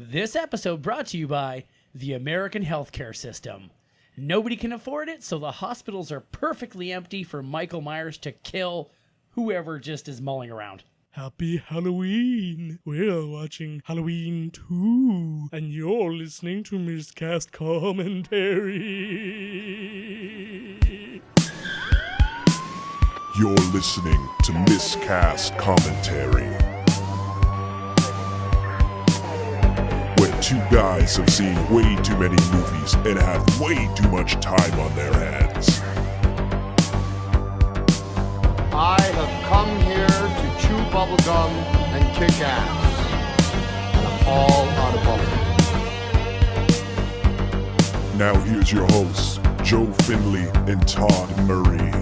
This episode brought to you by the American healthcare system. Nobody can afford it, so the hospitals are perfectly empty for Michael Myers to kill whoever just is mulling around. Happy Halloween! We're watching Halloween 2, and you're listening to Miscast Commentary. You're listening to Miscast Commentary, where two guys have seen way too many movies and have way too much time on their hands. I have come here to chew bubblegum and kick ass. And I'm all out of bubblegum. Now here's your hosts, Joe Finley and Todd Murray.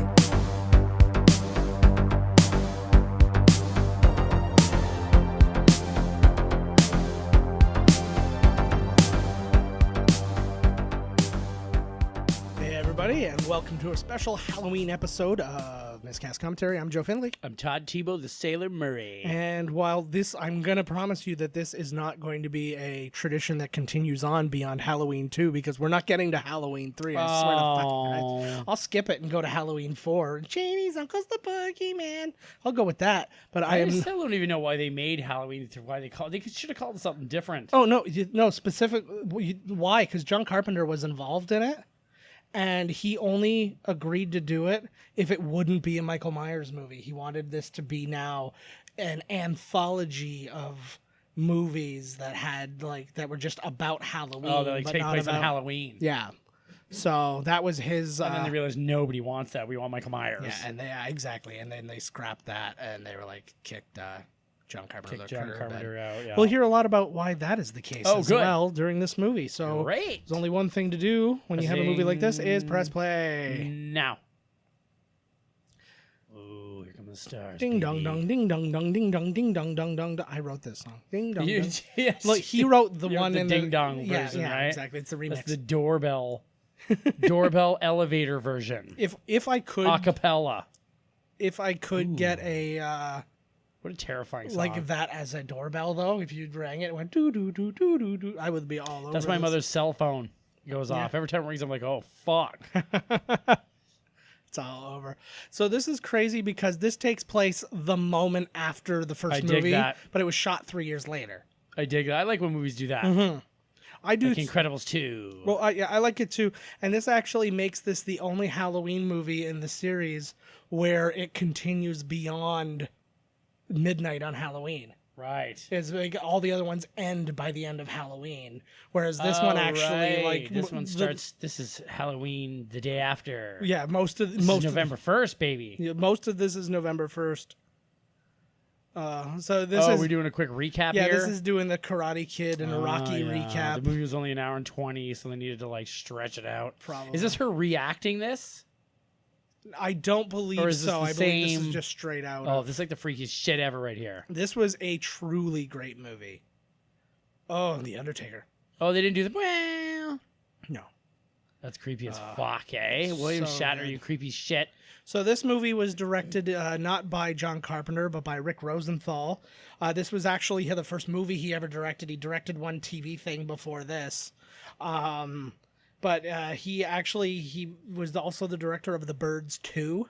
And welcome to a special Halloween episode of Miscast Commentary. I'm Joe Finley. I'm Todd Tebow, the Sailor Murray. And while I'm going to promise you that this is not going to be a tradition that continues on beyond Halloween 2, because we're not getting to Halloween 3. I swear to fucking Christ. I'll skip it and go to Halloween 4. Janie's Uncle's the Boogeyman. I'll go with that. But I still don't even know why they made Halloween, why they should have called it something different. Oh, no, specific. Why? Because John Carpenter was involved in it. And he only agreed to do it if it wouldn't be a Michael Myers movie. He wanted this to be now an anthology of movies that were just about Halloween. Oh, that take place on Halloween. Yeah. So that was his. And then they realized nobody wants that. We want Michael Myers. Yeah, exactly. And then they scrapped that, and they were like kicked John Carpenter out. Yeah. We'll hear a lot about why that is the case well during this movie. So great. There's only one thing to do when you have a movie like this is press play. Now. Oh, here come the stars. Ding dong dong, ding dong dong, ding dong, ding dong dong dong. I wrote this song. Ding dong dong. Yes. Look, he wrote the one in ding dong version, yeah, right? Exactly. It's the remix. That's the doorbell elevator version. If I could acapella. If I could get a what a terrifying song. Like that as a doorbell, though. If you rang it, went doo doo doo doo doo doo. I would be all over. That's my mother's cell phone. Goes off every time it rings. I'm like, oh fuck. It's all over. So this is crazy because this takes place the moment after the first movie. I dig that. But it was shot 3 years later. I dig that. I like when movies do that. Mm-hmm. I do. Like Incredibles 2. Well, I like it too. And this actually makes this the only Halloween movie in the series where it continues beyond midnight on Halloween. Right. It's like all the other ones end by the end of Halloween, whereas this one actually this one starts. This is Halloween the day after. Yeah, most is November 1st, baby. Yeah, most of this is November 1st. So this is we're doing a quick recap here. Yeah, this is doing the Karate Kid and a Rocky recap. The movie was only an hour and 20, so they needed to stretch it out. Probably. Is this her reacting this? I don't believe so. I believe this is just straight out. Oh, this is like the freakiest shit ever right here. This was a truly great movie. Oh, The Undertaker. Oh, they didn't do the... No. That's creepy as fuck, eh? William Shatner, you creepy shit. So this movie was directed not by John Carpenter, but by Rick Rosenthal. This was actually the first movie he ever directed. He directed one TV thing before this. But he was also the director of The Birds 2,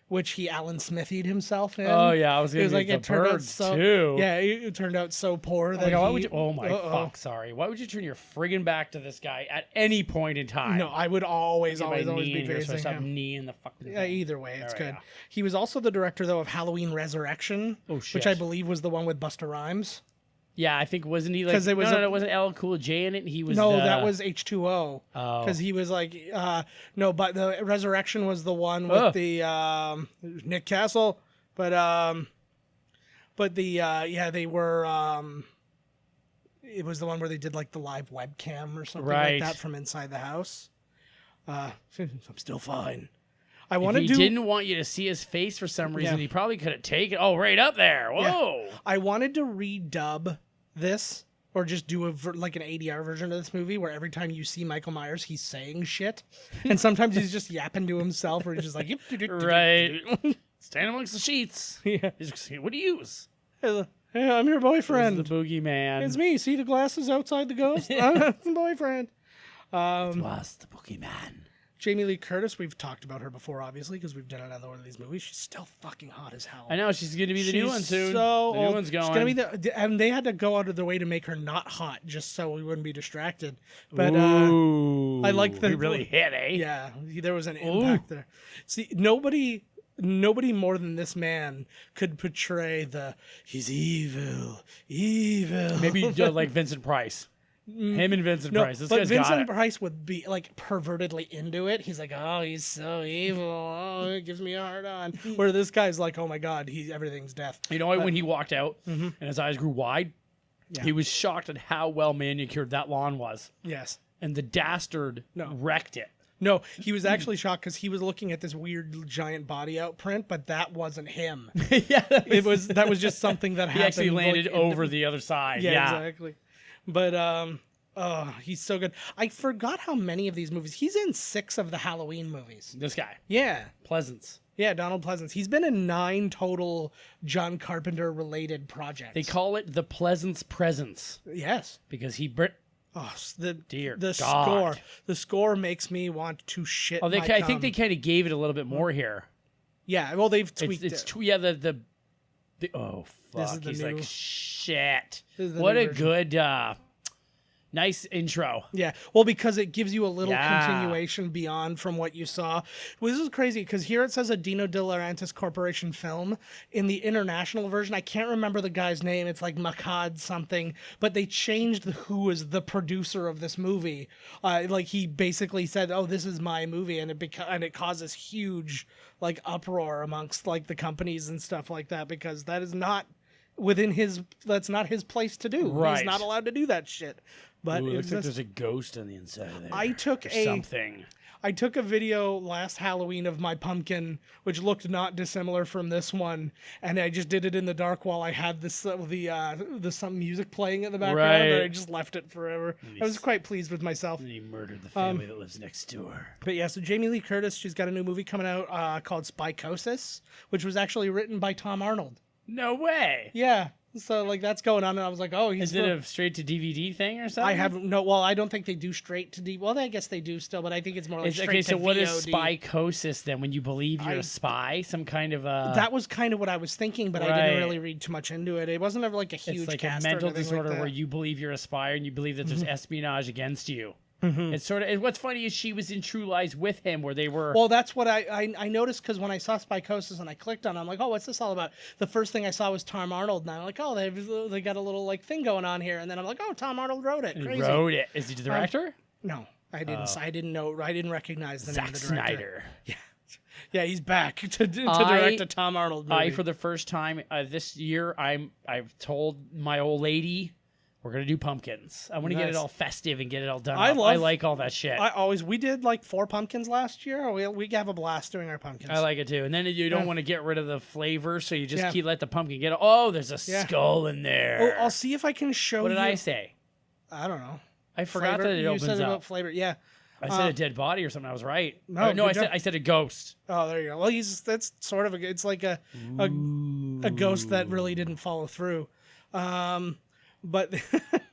which Alan Smithied himself in. Oh yeah, I was going to say The Birds 2. Yeah, it turned out so poor that fuck, sorry. Why would you turn your friggin' back to this guy at any point in time? No, I would always be praising him. Knee in the fucking yeah, either way, it's good. Yeah. He was also the director, though, of Halloween Resurrection, which I believe was the one with Busta Rhymes. Yeah, I think wasn't he like? Because it wasn't LL Cool J in it. He was that was H2O. Oh, because he was like but the Resurrection was the one with the Nick Castle, but they were it was the one where they did like the live webcam or something like that from inside the house. I'm still fine. If he didn't want you to see his face for some reason, he probably could have taken. Oh, right up there! Whoa! Yeah. I wanted to redub this, or just do an ADR version of this movie where every time you see Michael Myers, he's saying shit, and sometimes he's just yapping to himself, or he's just like, right, stand amongst the sheets. Yeah, what do you use? Hey, I'm your boyfriend. It's the boogeyman. It's me. See the glasses outside the ghost? I'm the boyfriend. It was the boogeyman. Jamie Lee Curtis, we've talked about her before, obviously, because we've done another one of these movies. She's still fucking hot as hell. I know, she's going to be the new one soon. So the new one's going. She's gonna be and they had to go out of their way to make her not hot, just so we wouldn't be distracted. But Ooh, I like the we really hit, eh? Yeah, there was an impact there. See, nobody more than this man could portray he's evil. Maybe like Vincent Price. Him and Vincent Price. This but guy's got Vincent it. Price would be like pervertedly into it. He's like, oh, he's so evil. Oh, it gives me a hard on. Where this guy's like, oh my god, everything's death. You know, when he walked out and his eyes grew wide, he was shocked at how well manicured that lawn was. Yes. And the dastard wrecked it. No, he was actually shocked because he was looking at this weird giant body outprint, but that wasn't him. Yeah, That was just something that happened. He actually landed over the other side. Yeah, exactly. But oh, he's so good. I forgot how many of these movies. He's in 6 of the Halloween movies. This guy. Yeah. Pleasance. Yeah, Donald Pleasance. He's been in 9 total John Carpenter related projects. They call it the Pleasance Presence. Yes. Because he Oh, the God. score. The score makes me want to shit. I think they kind of gave it a little bit more here. Yeah, well, they've tweaked it. Oh This fuck! is the He's new- like shit. This is the What new a version. good, nice intro. Yeah, well, because it gives you a little Yeah. continuation beyond from what you saw. Well, this is crazy because here it says a Dino De Laurentiis Corporation film. In the international version, I can't remember the guy's name. It's like Makad something, but they changed who was the producer of this movie. Like he basically said, "Oh, this is my movie," and it causes huge like uproar amongst like the companies and stuff like that because that is not that's not his place to do. Right. He's not allowed to do that shit. But Ooh, it it's looks like just- there's a ghost on the inside of there. I took or a- something. I took a video last Halloween of my pumpkin, which looked not dissimilar from this one, and I just did it in the dark while I had some music playing in the background, and I Right. just left it forever. I was quite pleased with myself. And he murdered the family that lives next door. But yeah, so Jamie Lee Curtis, she's got a new movie coming out called Spycosis, which was actually written by Tom Arnold. No way. Yeah, so like that's going on, and I was like, oh, Is it a straight to DVD thing or something? I haven't no. Well, I don't think they do straight to D. Well, I guess they do still, but I think it's more like straight Okay, to so what is VOD. spycosis then? When you believe you're a spy, some kind of a That was kind of what I was thinking, but I Right. didn't really read too much into it. It wasn't ever like a huge it's like a cast or mental anything disorder like that. where you believe you're a spy and you believe that there's espionage against you. It's sort of. And what's funny is she was in True Lies with him, where they were. Well, that's what I noticed because when I saw Spycosis and I clicked on it, I'm like, oh, what's this all about? The first thing I saw was Tom Arnold, and I'm like, oh, they got a little like thing going on here, and then I'm like, oh, Tom Arnold wrote it. he Crazy. wrote it. Is he the director? No, I didn't. I didn't know. I didn't recognize the name Zack of the director. Snyder. Yeah, he's back to direct a Tom Arnold movie. For the first time this year, I've told my old lady we're gonna do pumpkins. I want to get it Nice. all festive and get it all done. I up. love- I like all that shit. we did like 4 pumpkins last year. We have a blast doing our pumpkins. I like it too. And then you don't want to get rid of the flavor, so you just Yeah. let the pumpkin get. Oh, there's a Yeah. skull in Oh, there. I'll see if I can show What you. did I say? I don't know. I forgot Flavor? that it you opens said about up. flavor. Yeah. I said a dead body or something. I was right. No, No, good job. I said a ghost. Oh, there you go. Well, that's sort of it's like a ghost that really didn't follow through. But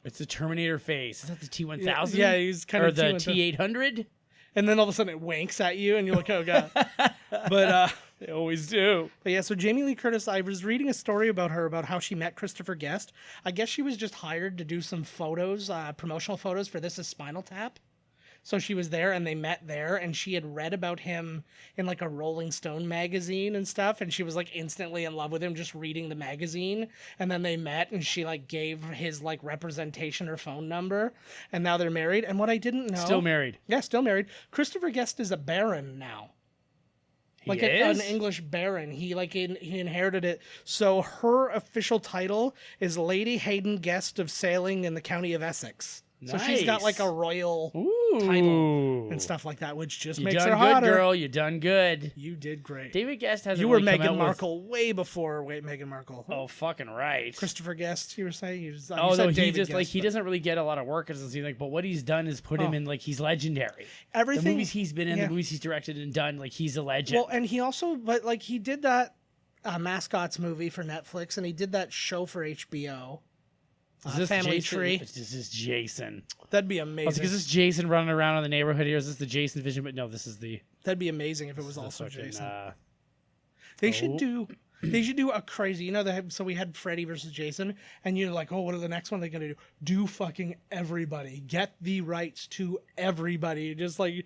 It's the Terminator face. Is that the T-1000? yeah, he's kind or of the T-1000. T-800. and then all of a sudden it winks at you, and you're like, oh god. But They always do. But yeah, so Jamie Lee Curtis, I was reading a story about her, about how she met Christopher Guest. I guess she was just hired to do some photos, promotional photos for This Is Spinal Tap. So she was there and they met there, and she had read about him in like a Rolling Stone magazine and stuff, and she was like instantly in love with him just reading the magazine. And then they met and she like gave his like representation her phone number, and now they're married. And what I didn't know, Still married. Yeah, still married. Christopher Guest is a baron now. Like He an is? English baron. He he inherited it. So her official title is Lady Hayden Guest of Sailing in the County of Essex. So she's got like a Nice. royal Ooh. title and stuff like that, which just You makes done her good, hotter. girl. You done good. You did great. David Guest hasn't You were really come Meghan out with- Markle way before Meghan Markle. Oh, fucking right. Christopher Guest, you were saying? You said No, he David just Guest, he but doesn't really get a lot of work. It doesn't seem like, but what he's done is put him in like he's legendary. everything. The movies he's been in, yeah. the movies he's directed and done, like he's a legend. Well, and he also, but like he did that Mascots movie for Netflix, and he did that show for HBO. Is this Family Jason? Tree. This is Jason. That'd be amazing. Is this Jason running around in the neighborhood here? Is this the Jason vision? But no, this is the. That'd be amazing if it was also fucking, Jason. They should do. They should do a crazy. So we had Freddy versus Jason, and you're like, oh, what are the next one they're gonna do? Do fucking everybody. Get the rights to everybody. Just like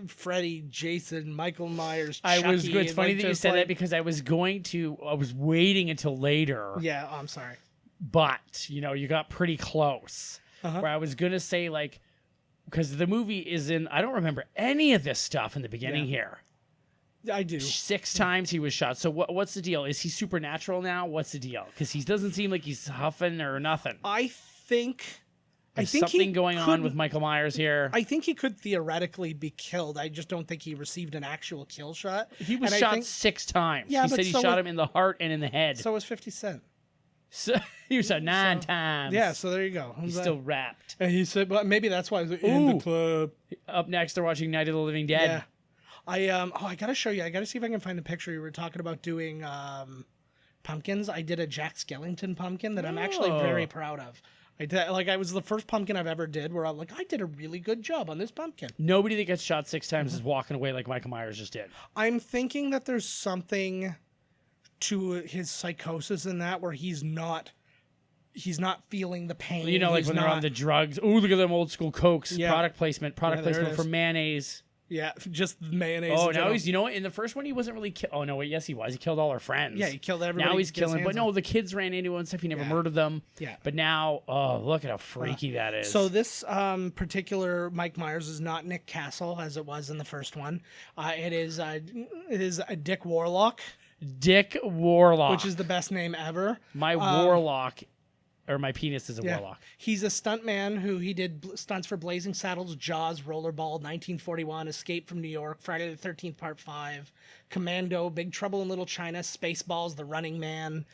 Freddy, Jason, Michael Myers. Chucky, It's funny like, that you said that because I was waiting until later. Yeah, I'm sorry. But you got pretty close. Where I was gonna say because the movie is in. I don't remember any of this stuff in the beginning here. I do. 6 times he was shot. So what's the deal? Is he supernatural now? What's the deal? Because he doesn't seem like he's huffing or nothing. I think something going on with Michael Myers here. I think he could theoretically be killed. I just don't think he received an actual kill shot. He was shot 6 times. Yeah, he said he shot him in the heart and in the head. So was 50 Cent. So he was shot 9 times. Yeah, so there you go. He's still wrapped. And he said, but maybe that's why he's in the club. Up next, they're watching Night of the Living Dead. Yeah. I gotta show you. I gotta see if I can find the picture. You were talking about doing pumpkins. I did a Jack Skellington pumpkin that I'm actually very proud of. I was the first pumpkin I've ever did where I'm like, I did a really good job on this pumpkin. Nobody that gets shot 6 times is walking away like Michael Myers just did. I'm thinking that there's something to his psychosis in that where he's not feeling the pain. Like when they're on the drugs. Ooh, look at them old school Cokes. Yeah. Product placement There for mayonnaise. Yeah, just mayonnaise. Oh, now he's, in the first one he wasn't really oh, no, wait, yes he was. He killed all our friends. Yeah, he killed everybody. Now he's killing, but no, the kids ran into him and stuff. He never murdered them. Yeah. But now, look at how freaky that is. So this particular Mike Myers is not Nick Castle as it was in the first one. It is a Dick Warlock. Dick Warlock. Which is the best name ever. My Warlock... Or my penis is a warlock. He's a stuntman who he did stunts for Blazing Saddles, Jaws, Rollerball, 1941, Escape from New York, Friday the 13th Part 5, Commando, Big Trouble in Little China, Spaceballs, The Running Man,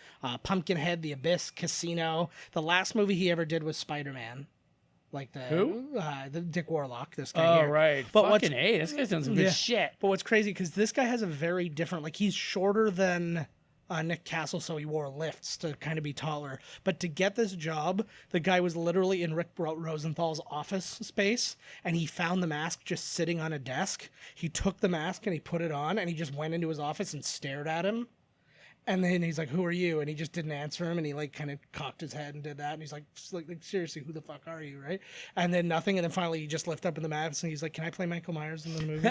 Pumpkinhead, The Abyss, Casino. The last movie he ever did was Spider-Man. Like the Dick Warlock, this guy here. Oh, right. But fucking A, this guy's done some good shit. But what's crazy, because this guy has a very different, he's shorter than... Nick Castle, so he wore lifts to kind of be taller. But to get this job, the guy was literally in Rick Rosenthal's office space, and he found the mask just sitting on a desk. He took the mask and he put it on, and he just went into his office and stared at him. And then he's like, "Who are you?" And he just didn't answer him, and he kind of cocked his head and did that. And he's like seriously, who the fuck are you, right? And then nothing. And then finally, he just lifted up in the mask, and he's like, "Can I play Michael Myers in the movie?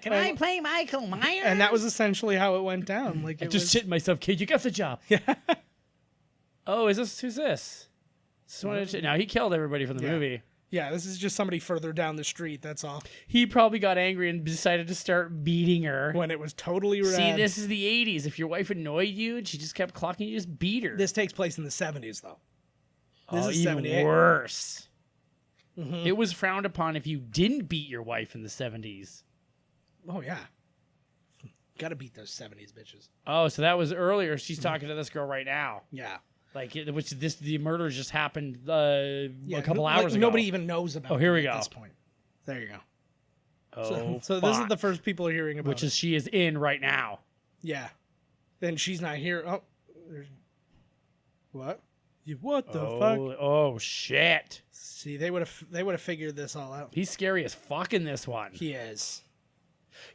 Can I play Michael Myers?" And that was essentially how it went down. I'm just shitting myself, kid. You got the job. Yeah. Oh, who's this? Now he killed everybody from the movie. Yeah, this is just somebody further down the street, that's all. He probably got angry and decided to start beating her. When it was totally rad. See, this is the 80s. If your wife annoyed you and she just kept clocking, you just beat her. This takes place in the 70s, though. This is even 78. worse. Mm-hmm. It was frowned upon if you didn't beat your wife in the 70s. Oh, yeah. Gotta beat those 70s bitches. Oh, so that was earlier. She's talking to this girl right now. Yeah. The murder just happened a couple hours ago. Nobody even knows about here we it go. At this point. There you go. Oh, so this is the first people are hearing about Which is she is in right now. Yeah. Then she's not here. Oh. What? What the fuck? Oh, shit. See, they would have figured this all out. He's scary as fuck in this one. He is.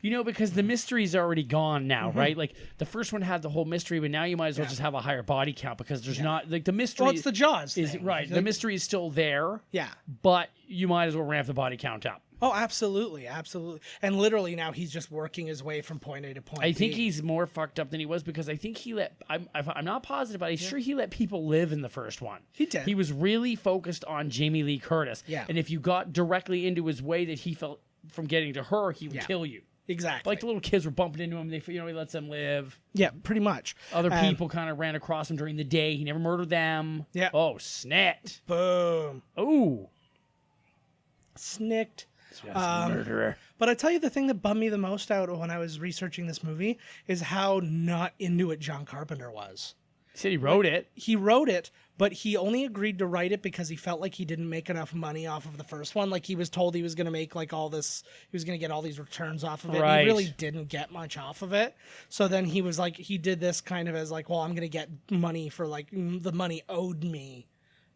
Because the mystery's already gone now, right? Like, the first one had the whole mystery, but now you might as well just have a higher body count because there's not, the mystery... Well, it's the Jaws thing. Right, the mystery is still there. Yeah. But you might as well ramp the body count up. Oh, absolutely, absolutely. And literally now he's just working his way from point A to point B. I think he's more fucked up than he was because I think he let... I'm not positive, but I'm sure he let people live in the first one. He did. He was really focused on Jamie Lee Curtis. Yeah. And if you got directly into his way that he felt from getting to her, he would kill you. Exactly. Like the little kids were bumping into him. He lets them live. Yeah, pretty much. Other people kind of ran across him during the day. He never murdered them. Yeah. Oh, snit. Boom. Ooh. Snicked. Murderer. But I tell you, the thing that bummed me the most out when I was researching this movie is how not into it John Carpenter was. He said he wrote it. He wrote it, but he only agreed to write it because he felt like he didn't make enough money off of the first one. Like he was told he was going to make like all this, he was going to get all these returns off of it. Right. He really didn't get much off of it. So then he was like, he did this kind of as like, well, I'm going to get money for like the money owed me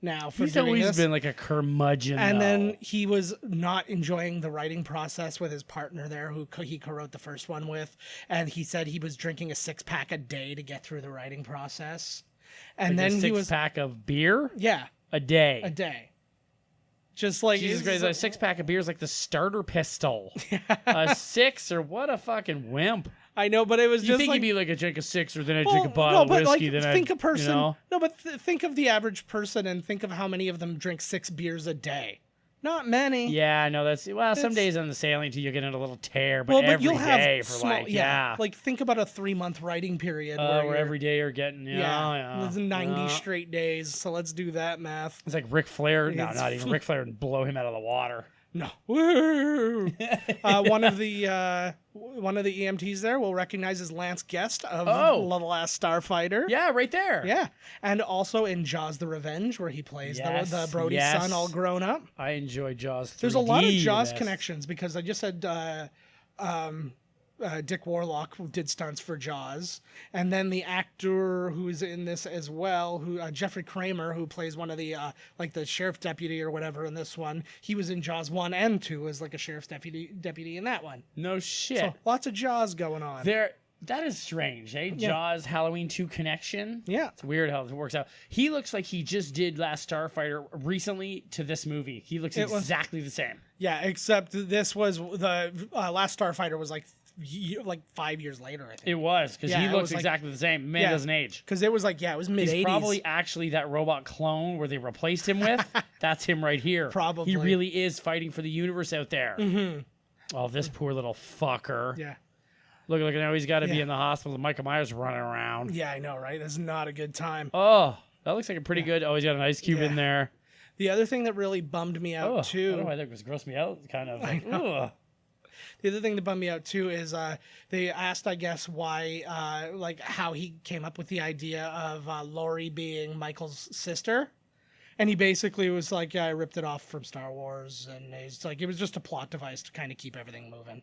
now for He's doing always this. been like a curmudgeon. And though. then he was not enjoying the writing process with his partner there, who he co-wrote the first one with. And he said he was drinking a 6-pack a day to get through the writing process. And like then a he was, pack of beer yeah, a day. a day. Just like Jesus Christ, a 6-pack of beer is like the starter pistol. A 6 or what a fucking wimp. I know, but it was You just think like, he'd be like a drink of 6 or then I well, drink a bottle no, of but whiskey. like, Then think I, a person. You know? No, but think of the average person and think of how many of them drink 6 beers a day. Not many. Yeah, no, that's some That's- days on the sailing too you get in a little tear, but Well, but every you'll have day for small, like yeah, like think about a 3-month writing period where you're- every day you're getting it's 90 straight days. So let's do that math. It's like Ric Flair. No, It's not even Ric Flair would blow him out of the water. No. Woo! One of the EMTs there will recognize as Lance Guest of The Last Starfighter. Yeah, right there. Yeah. And also in Jaws the Revenge, where he plays the Brody's son all grown up. I enjoy Jaws 3D. There's a lot of the Jaws best. connections because I just said Dick Warlock did stunts for Jaws, and then the actor who's in this as well, who Jeffrey Kramer, who plays one of the like the sheriff deputy or whatever in this one, he was in Jaws 1 and 2 as like a sheriff's deputy in that one. No shit. So lots of Jaws going on. That is strange, eh? Yeah. Jaws Halloween 2 connection. Yeah. It's weird how it works out. He looks like he just did Last Starfighter recently to this movie. He looks exactly the same. Yeah, except this was the Last Starfighter was like 5 years later, I think. It was, because Yeah, he it looks was like- exactly the same. Man doesn't age. Because it was like, it was mid-80s. He's probably actually that robot clone where they replaced him with. That's him right here. Probably. He really is fighting for the universe out there. Mm-hmm. Oh, this poor little fucker. Yeah. Look, now he's got to be Yeah. in the hospital. Michael Myers running around. Yeah, I know, right? That's not a good time. Oh, that looks like a pretty good. Oh, he's got an ice cube in there. The other thing that really bummed me out I don't too. know why that was grossed me out. Kind of. Like, know. ugh. The other thing that bummed me out too is they asked, I guess, why, like how he came up with the idea of Laurie being Michael's sister. And he basically was like, yeah, I ripped it off from Star Wars. And he's like, it was just a plot device to kind of keep everything moving.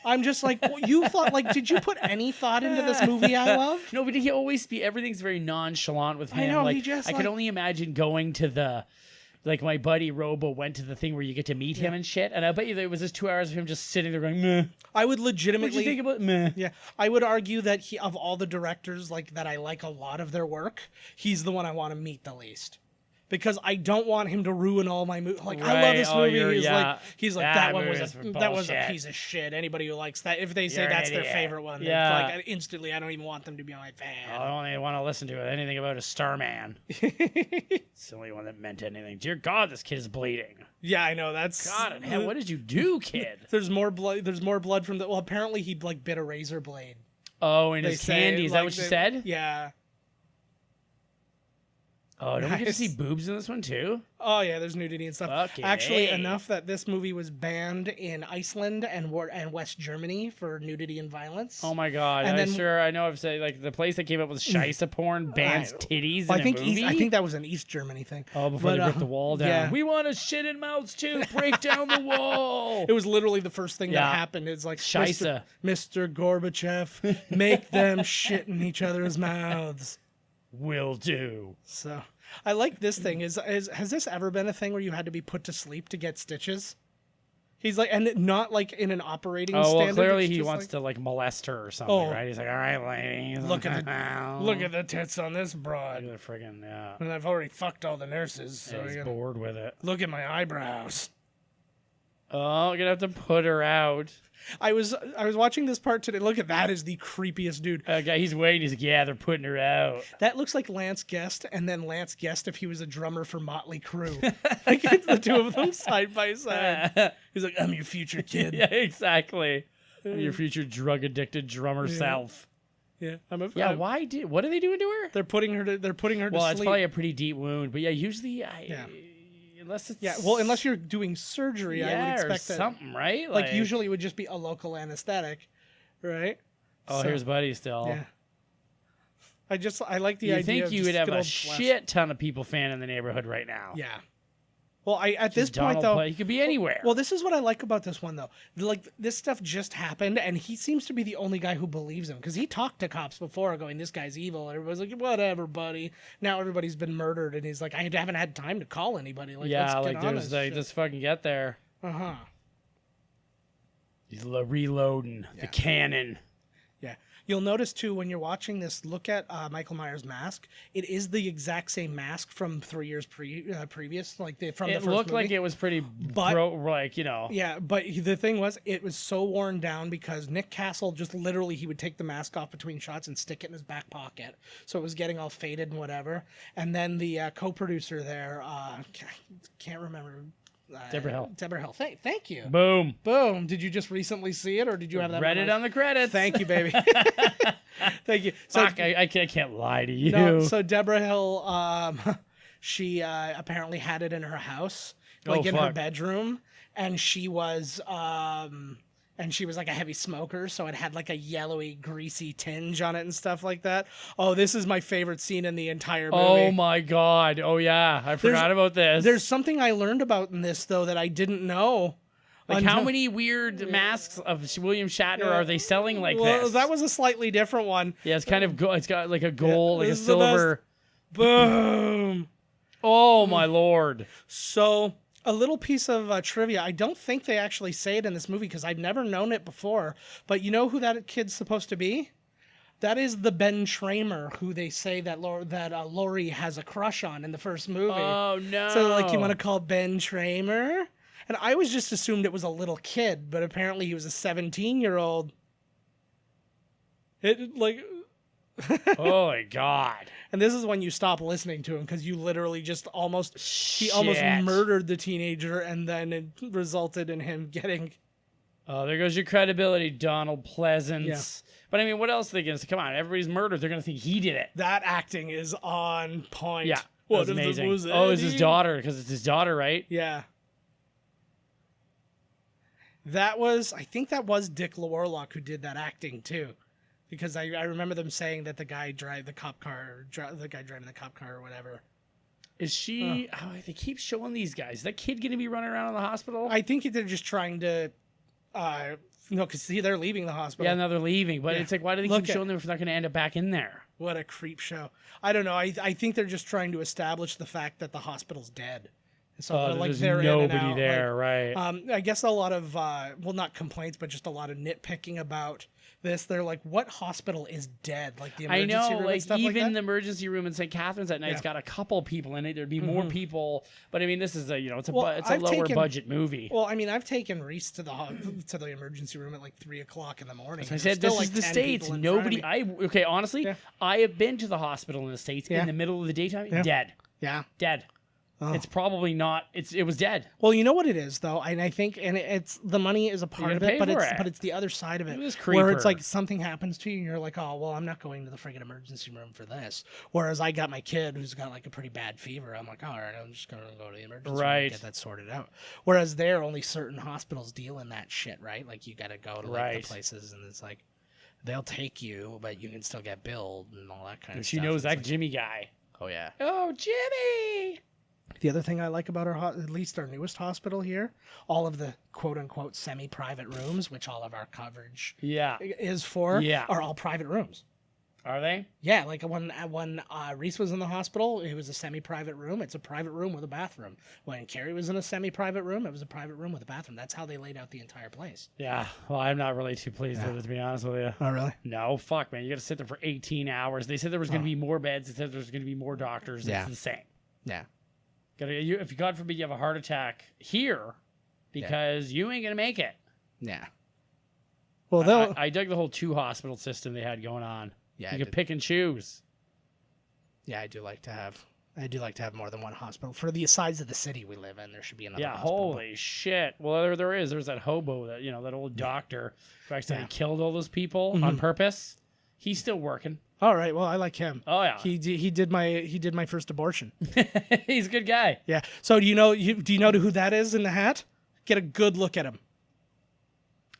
I'm just like, you thought, like, did you put any thought into this movie I love? No, but he always everything's very nonchalant with him. I know, like, he just, I could only imagine going to the, like my buddy Robo went to the thing where you get to meet him and shit. And I bet you there was just 2 hours of him just sitting there going, meh. I would What legitimately do you think about meh? Yeah, I would argue that he, of all the directors, like that I like a lot of their work, he's the one I want to meet the least. Because I don't want him to ruin all my movies. Like, I love this movie. He's like, that one was a piece of shit. Anybody who likes that, if they say You're an that's their idiot. favorite one, Yeah. like instantly, I don't even want them to be my fan. I only want to listen to anything about a Starman. It's the only one that meant anything. Dear God, this kid is bleeding. Yeah, I know. That's God in hell, what did you do, kid? There's more blood. There's more blood from the. Well, apparently he like bit a razor blade. Oh, and They his say, candy. Is that like, what she they- said? Yeah. Oh, don't we get to Nice. see boobs in this one too? Oh yeah, there's nudity and stuff. Fucking Actually, A. enough that this movie was banned in Iceland and West Germany for nudity and violence. Oh my God! And then- I know. I've said like the place that came up with Shisa porn bans titties Well, in a movie. I think that was an East Germany thing. Oh, before But, they ripped the wall down. yeah. We want to shit in mouths too. Break down the wall. It was literally the first thing Yeah. that happened. It's like Shisa. Mr. Gorbachev, make them shit in each other's mouths. Will do. So I like this thing. Has this ever been a thing where you had to be put to sleep to get stitches? He's like, and not like in an operating Oh well, standard. clearly it's he just wants like, to like molest her or something, Oh. right? He's like, all right, ladies, Look at the tits on this broad. Look at the friggin' yeah. And I've already fucked all the nurses, so He's you bored with it. look at my eyebrows. Oh, I'm gonna have to put her out. I was watching this part today. Look at that, is the creepiest dude. Guy, he's waiting. He's like, yeah, they're putting her out. That looks like Lance Guest, and then Lance Guest if he was a drummer for Motley Crue. Like it's the two of them side by side. He's like, I'm your future kid. Yeah, exactly. Your future drug addicted drummer self. Yeah, Yeah, what are they doing to her? They're putting her to Well, sleep. it's probably a pretty deep wound, but yeah, usually unless it's unless you're doing surgery, I would expect or that. something, right? Like usually it would just be a local anesthetic, right? Oh, So, here's Buddy still. yeah. I like the You idea. think of you just would have good a old flesh. shit ton of people fan in the neighborhood right now. Yeah. Well, at this point Donald though, Play, he could be anywhere. well, this is what I like about this one though. Like this stuff just happened, and he seems to be the only guy who believes him because he talked to cops before, going, "This guy's evil." And everybody's like, "Whatever, buddy." Now everybody's been murdered, and he's like, "I haven't had time to call anybody." Like, yeah, let's get like on there's this like shit. just fucking get there. He's reloading the cannon. Yeah. You'll notice too when you're watching this. Look at Michael Myers' mask. It is the exact same mask from 3 years previous. Like from the It first looked movie. like it was pretty, But- like, you know. Yeah, but the thing was, it was so worn down because Nick Castle just literally he would take the mask off between shots and stick it in his back pocket, so it was getting all faded and whatever. And then the co-producer there, can't remember. Deborah Hill. Deborah Hill. Thank you. Boom. Boom. Did you just recently see it, or did you have that? Read it memorized? on the credits. Thank you, baby. Thank you. So, Fuck, I can't lie to you. no, so Deborah Hill, she apparently had it in her house, like in her fuck. bedroom, and she was like a heavy smoker, so it had like a yellowy, greasy tinge on it and stuff like that. Oh, this is my favorite scene in the entire movie. Oh my god. Oh yeah, I forgot about this. There's something I learned about in this though that I didn't know. like how until- many weird masks of William Shatner are they selling like Well, this? that was a slightly different one. Yeah, it's kind of it's got like a gold, like a this is the best. silver. Boom. Oh my lord. So, a little piece of trivia. I don't think they actually say it in this movie because I've never known it before. But you know who that kid's supposed to be? That is the Ben Tramer who they say that Laurie has a crush on in the first movie. Oh no. So, like, you want to call Ben Tramer? And I was just assumed it was a little kid, but apparently he was a 17-year-old. Oh my god. And this is when you stop listening to him because you literally just he almost Shit. murdered the teenager, and then it resulted in him getting. Oh, there goes your credibility, Donald Pleasance. Yeah. But I mean, what else are they gonna say? Come on, everybody's murdered. They're gonna think he did it. That acting is on point. Yeah, What that's is amazing. was Oh, it's his Eddie? daughter because it's his daughter, right? Yeah. I think that was Dick Warlock who did that acting too, because I remember them saying that the guy driving the cop car or whatever. Is she? Oh, they keep showing these guys. Is that kid gonna be running around in the hospital? I think they're just trying to, because they're leaving the hospital. Yeah, now they're leaving, but Yeah. it's like, why do they Look keep at- showing them if they're not gonna end up back in there? What a creep show. I don't know. I think they're just trying to establish the fact that the hospital's dead. So There's they're in and nobody out, there, like, right? I guess a lot of not complaints, but just a lot of nitpicking about this. They're like, what hospital is dead? Like the I emergency know, room like and stuff even like the that. emergency room in St. Catharines at night's Yeah. got a couple people in it. There'd be more people, but I mean, this is it's a Well, it's a I've lower taken- budget movie. Well, I mean, I've taken Reese to the emergency room at like 3:00 in the morning. I and said there's this still, is like, the 10 States. people in front of Nobody. me. Okay, honestly, Yeah. I have been to the hospital in the States Yeah. in the middle of the daytime. Yeah. Dead, Yeah. dead. It's probably not. It was dead. Well, you know what it is though, and I think, and it's the money is a part of gotta it, pay but for it's it. but it's the other side of it, Look at this where it's creeper. like something happens to you, and you're like, oh well, I'm not going to the friggin' emergency room for this. Whereas I got my kid who's got like a pretty bad fever, I'm like, all right, I'm just gonna go to the emergency room Right. and get that sorted out. Whereas there, only certain hospitals deal in that shit, right? Like you got to go to like Right. the places, and it's like they'll take you, but you can still get billed and all that kind of She stuff. knows It's that like, Jimmy guy. oh yeah. Oh, Jimmy! The other thing I like about at least our newest hospital here, all of the quote-unquote semi-private rooms, which all of our coverage Yeah. is for, Yeah. are all private rooms. Are they? Yeah, like when Reese was in the hospital, it was a semi-private room. It's a private room with a bathroom. When Carrie was in a semi-private room, it was a private room with a bathroom. That's how they laid out the entire place. Yeah. Well, I'm not really too pleased with it, to be honest with you. Oh, really? No, fuck, man. You got to sit there for 18 hours. They said there was going to be more beds. They said there was going to be more doctors. Yeah. It's insane. Yeah. If God forbid you have a heart attack here, because you ain't going to make it. Yeah. Well, I dug the whole 2 hospital system they had going on. Yeah, I You could did. pick and choose. yeah, I do like to have more than one hospital. For the size of the city we live in, there should be another Yeah, hospital. holy shit. Well, there is. There's that hobo, that old doctor who accidentally killed all those people on purpose. He's still working. All right, well, I like him. Oh, yeah. He did my first abortion. He's a good guy. Yeah. So do you know who that is in the hat? Get a good look at him.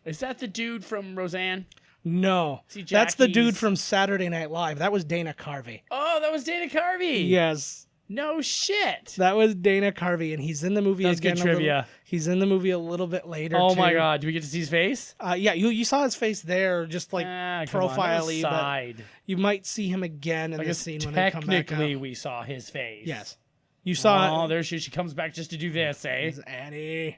Is that the dude from Roseanne? No, See, that's the dude Jackie's- from Saturday Night Live. That was Dana Carvey. Oh, that was Dana Carvey. Yes, No shit. that was Dana Carvey, and he's in the movie That's again. good trivia. He's in the movie a little bit later. Oh my too. god, do we get to see his face? Yeah, you saw his face there, just like Come on, that was profile-y, but side. you might see him again in I the guess scene when they come back technically up. we saw his face. Yes, you saw. Oh, there she comes back just to do this, eh? It's Annie.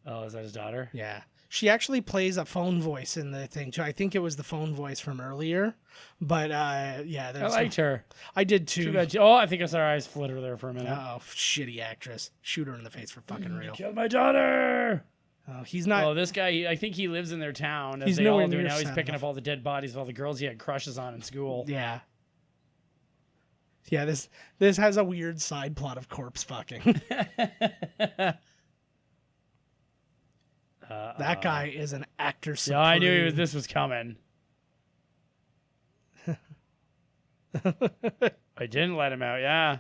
Oh, is that his daughter? Yeah. She actually plays a phone voice in the thing too. I think it was the phone voice from earlier. But yeah, I liked her. I did too. Oh, I think I saw her eyes flitter there for a minute. Oh, shitty actress. Shoot her in the face for fucking real. Killed my daughter. Oh, he's not. Oh, this guy, I think he lives in their town, as He's they all nowhere do near now. He's sad picking enough. up all the dead bodies of all the girls he had crushes on in school. Yeah. Yeah, this has a weird side plot of corpse fucking. That guy is an actor. Yeah, I knew supreme. this was coming. I didn't let him out, yeah.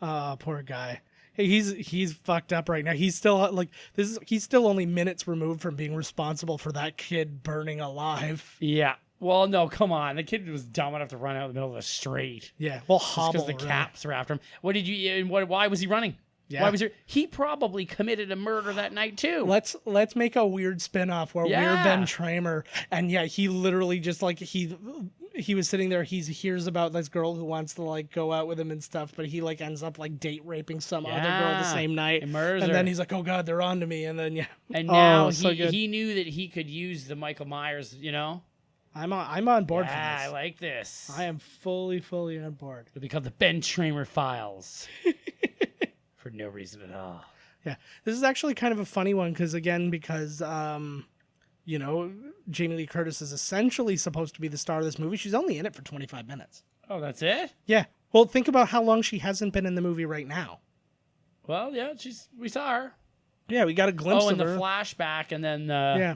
Oh, poor guy. Hey, he's fucked up right now. He's still like he's still only minutes removed from being responsible for that kid burning alive. Yeah. Well, no, come on. The kid was dumb enough to run out in the middle of the street. Yeah. Well, Just hobble. because the really. caps were after him. What did you? Why was he running? Yeah. Why was he probably committed a murder that night too. Let's make a weird spin-off where we're Yeah. Ben Tramer, and yeah, he literally just like he was sitting there. He hears about this girl who wants to like go out with him and stuff, but he like ends up like date raping some other girl the Yeah. same night, And murders and her. then he's like, "Oh God, they're on to me," and then yeah, And now so good. he knew that he could use the Michael Myers. You know. I'm on board Yeah, for I this. like this. I am fully on board. It'll be called the Ben Tramer Files. For no reason at all. Yeah, this is actually kind of a funny one because you know, Jamie Lee Curtis is essentially supposed to be the star of this movie. She's only in it for 25 minutes. Oh, that's it? Yeah. Well, think about how long she hasn't been in the movie right now. Well, yeah, we saw her. Yeah, we got a glimpse Oh, of and the her. flashback, and then Yeah.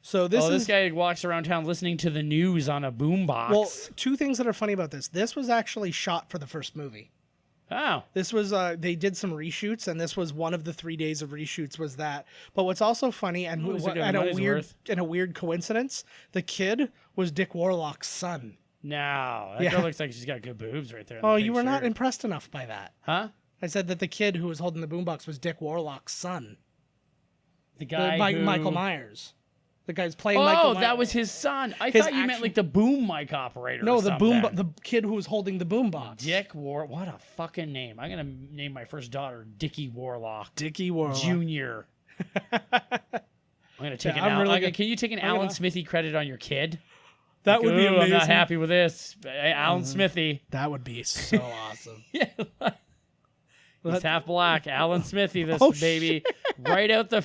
So this this is guy walks around town listening to the news on a boombox. well, two things that are funny about this. This was actually shot for the first movie. Oh, This was they did some reshoots, and this was one of the 3 days of reshoots. Was that? But what's also funny and Ooh, is it good? and Money's worth. a weird coincidence, the kid was Dick Warlock's son. no, that Yeah. girl looks like she's got good boobs right there. in Oh, the you were not picture. impressed enough by that. Huh? I said that the kid who was holding the boombox was Dick Warlock's son, The guy who... Michael Myers. The guy's playing Oh, Michael Myers. that was his son. I His thought you meant actual- like the boom mic operator. No, or the something. the kid who was holding the boombox. Dick What a fucking name! I'm gonna name my first daughter Dickie Warlock Dickie Warlock. Junior. I'm gonna take Yeah, an. I'm really Okay, good. can you take an I'm Alan gonna- Smithee credit on your kid? That would be Ooh, amazing. I'm not happy with this. Alan Smithee. That would be so awesome. Yeah, he's half black. Alan Smithee, this Oh, baby, right out the.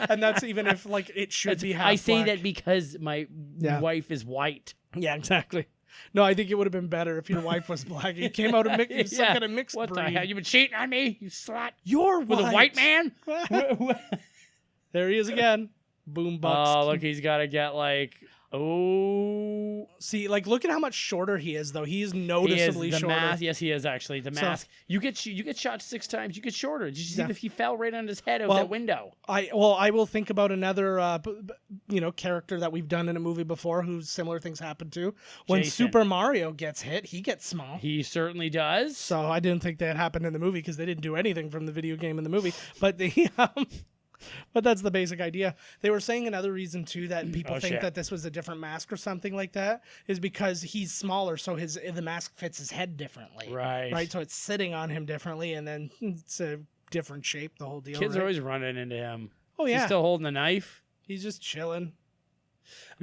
And that's even if like it should be half I say black. that because my Yeah. wife is white. Yeah, exactly. No, I think it would have been better if your wife was black. He came out of some kind of mixed What breed. the hell? You been cheating on me, you slut? You're With a white man? There he is again. Boombox. Oh, look, he's got to get like, oh, See, like, look at how much shorter he is, though. He is he is noticeably the shorter. mask. Yes, he is actually the So- mask. You get shot 6 times. You get shorter. Did you see Yeah. if he fell right on his head out Well, that window? I will think about another character that we've done in a movie before who similar things happen to. When Jason. Super Mario gets hit, he gets small. He certainly does. So I didn't think that happened in the movie because they didn't do anything from the video game in the movie. But but that's the basic idea. They were saying another reason too that people Oh, think shit. that this was a different mask or something like that is because he's smaller, so the mask fits his head differently. Right. Right. So it's sitting on him differently, and then it's a different shape. The whole deal. Kids right? are always running into him. Oh He's yeah. still holding the knife. He's just chilling.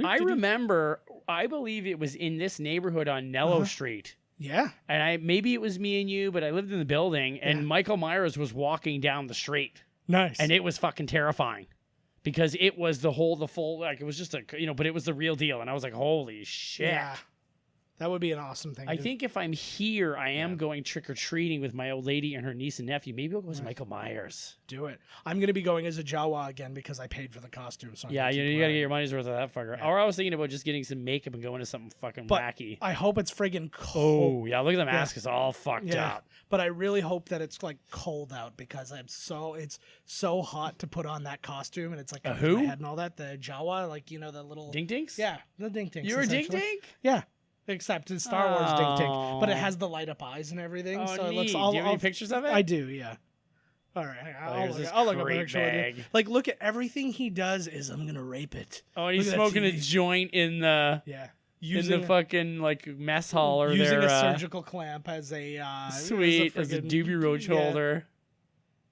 I remember, I believe it was in this neighborhood on Nello Street. Yeah. And maybe it was me and you, but I lived in the building, and Yeah. Michael Myers was walking down the street. Nice. And it was fucking terrifying. Because it was the full, like, it was just but it was the real deal. And I was like, holy shit. Yeah. That would be an awesome thing. I think if I'm here, I am going trick-or-treating with my old lady and her niece and nephew. Maybe I'll go as Michael Myers. Do it. I'm going to be going as a Jawa again because I paid for the costume. So Yeah, you got to get your money's worth of that fucker. Yeah. Or I was thinking about just getting some makeup and going to something fucking wacky. I hope it's friggin' cold. Oh, yeah, look at the mask. It's all fucked up. But I really hope that it's like cold out because it's so hot to put on that costume and it's like A my who? head and all that. The Jawa, like the little Dink Dinks? Yeah, the Dink Dinks. You're a Dink essentially. Dink? Yeah. Except it's Star Wars Dink Dink, but it Oh. has the light up eyes and everything, Oh, so it neat. looks Do all. you have any pictures of it? I do, yeah. All right, hang on, There's this I'll look up a great picture. With you. bag. Like, look at everything he does. Is I'm gonna rape it. Oh, and he's Look at that smoking a TV. joint in the Using fucking like mess hall or using their a surgical clamp as a sweet as a friggin- doobie roach yeah. holder.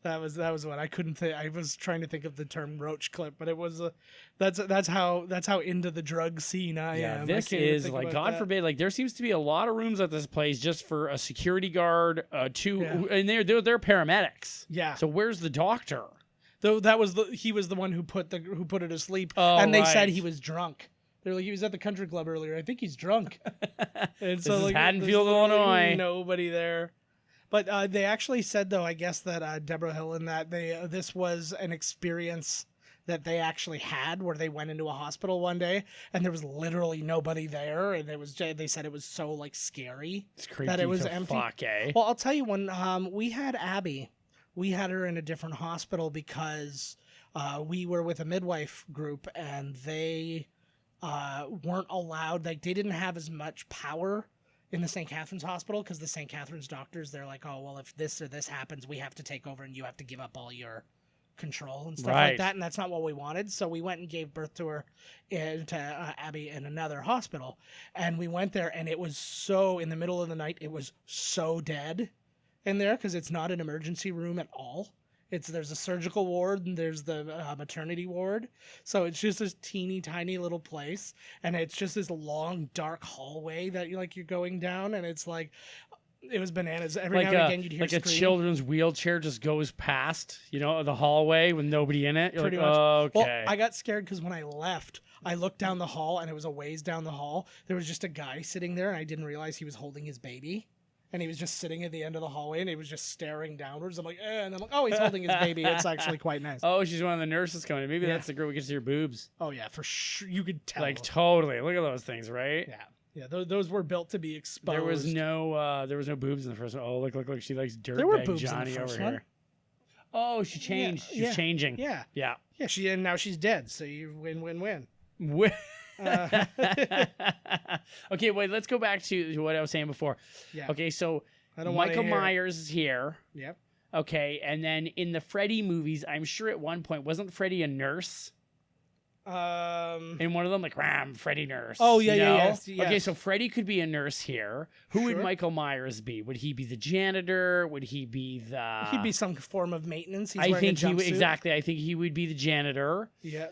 That was what I couldn't think. I was trying to think of the term roach clip, but it was that's how into the drug scene I Yeah, am. this I can't even is think like about God that. forbid. Like there seems to be a lot of rooms at this place just for a security guard, and they're paramedics. Yeah. So where's the doctor? Though that was he was the one who put her to sleep, Oh, and they said right. he was drunk. They're like, he was at the country club earlier. I think he's drunk. And This is Haddonfield, Illinois. Nobody there. But they actually said, though, I guess that Deborah Hill and that this was an experience that they actually had where they went into a hospital one day and there was literally nobody there, and they said it was so like scary It's creepy. that it was to empty. Fuck, eh? Well, I'll tell you, when we had Abby, we had her in a different hospital because we were with a midwife group and they weren't allowed, like they didn't have as much power in the St. Catherine's Hospital because the St. Catherine's doctors, they're like, oh, well, if this or this happens, we have to take over and you have to give up all your control and stuff Right. like that. And that's not what we wanted. So we went and gave birth to her to Abby in another hospital. And we went there and it was so, in the middle of the night, it was so dead in there because it's not an emergency room at all. There's a surgical ward and there's the maternity ward. So it's just this teeny tiny little place. And it's just this long, dark hallway that you're going down. And it's like, it was bananas. Every now and again you'd hear like a screaming. children's wheelchair just goes past, the hallway with nobody in it. You're Pretty like, much. okay. Well, I got scared because when I left, I looked down the hall and it was a ways down the hall. There was just a guy sitting there and I didn't realize he was holding his baby. And he was just sitting at the end of the hallway and he was just staring downwards. I'm like, and I'm like, oh, he's holding his baby. It's actually quite nice. Oh, she's one of the nurses coming in. Maybe Yeah. that's the girl we can see her boobs. Oh, yeah, for sure. You could tell. Like totally. Look at those things, right? Yeah. Yeah, those were built to be exposed. There was no boobs in the first one. Oh, look, she likes There were dirtbag boobs in the Johnny first over one. here. Oh, she changed. Yeah, She's changing. Yeah. Yeah. Yeah, and now she's dead, so you win. Okay, wait, let's go back to what I was saying before. Yeah. Okay, so I don't wanna Michael hear it. Myers is here. Yep. Okay, and then in the Freddy movies, I'm sure at one point, wasn't Freddy a nurse? In one of them, like, I'm Freddy nurse. Oh, yeah, you yeah, know? yes, Okay, yes. so Freddy could be a nurse here. Who would Sure. Michael Myers be? Would he be the janitor? Would he be the... He'd be some form of maintenance. He's I wearing think a he would, jumpsuit. exactly. I think he would be the janitor. Yeah.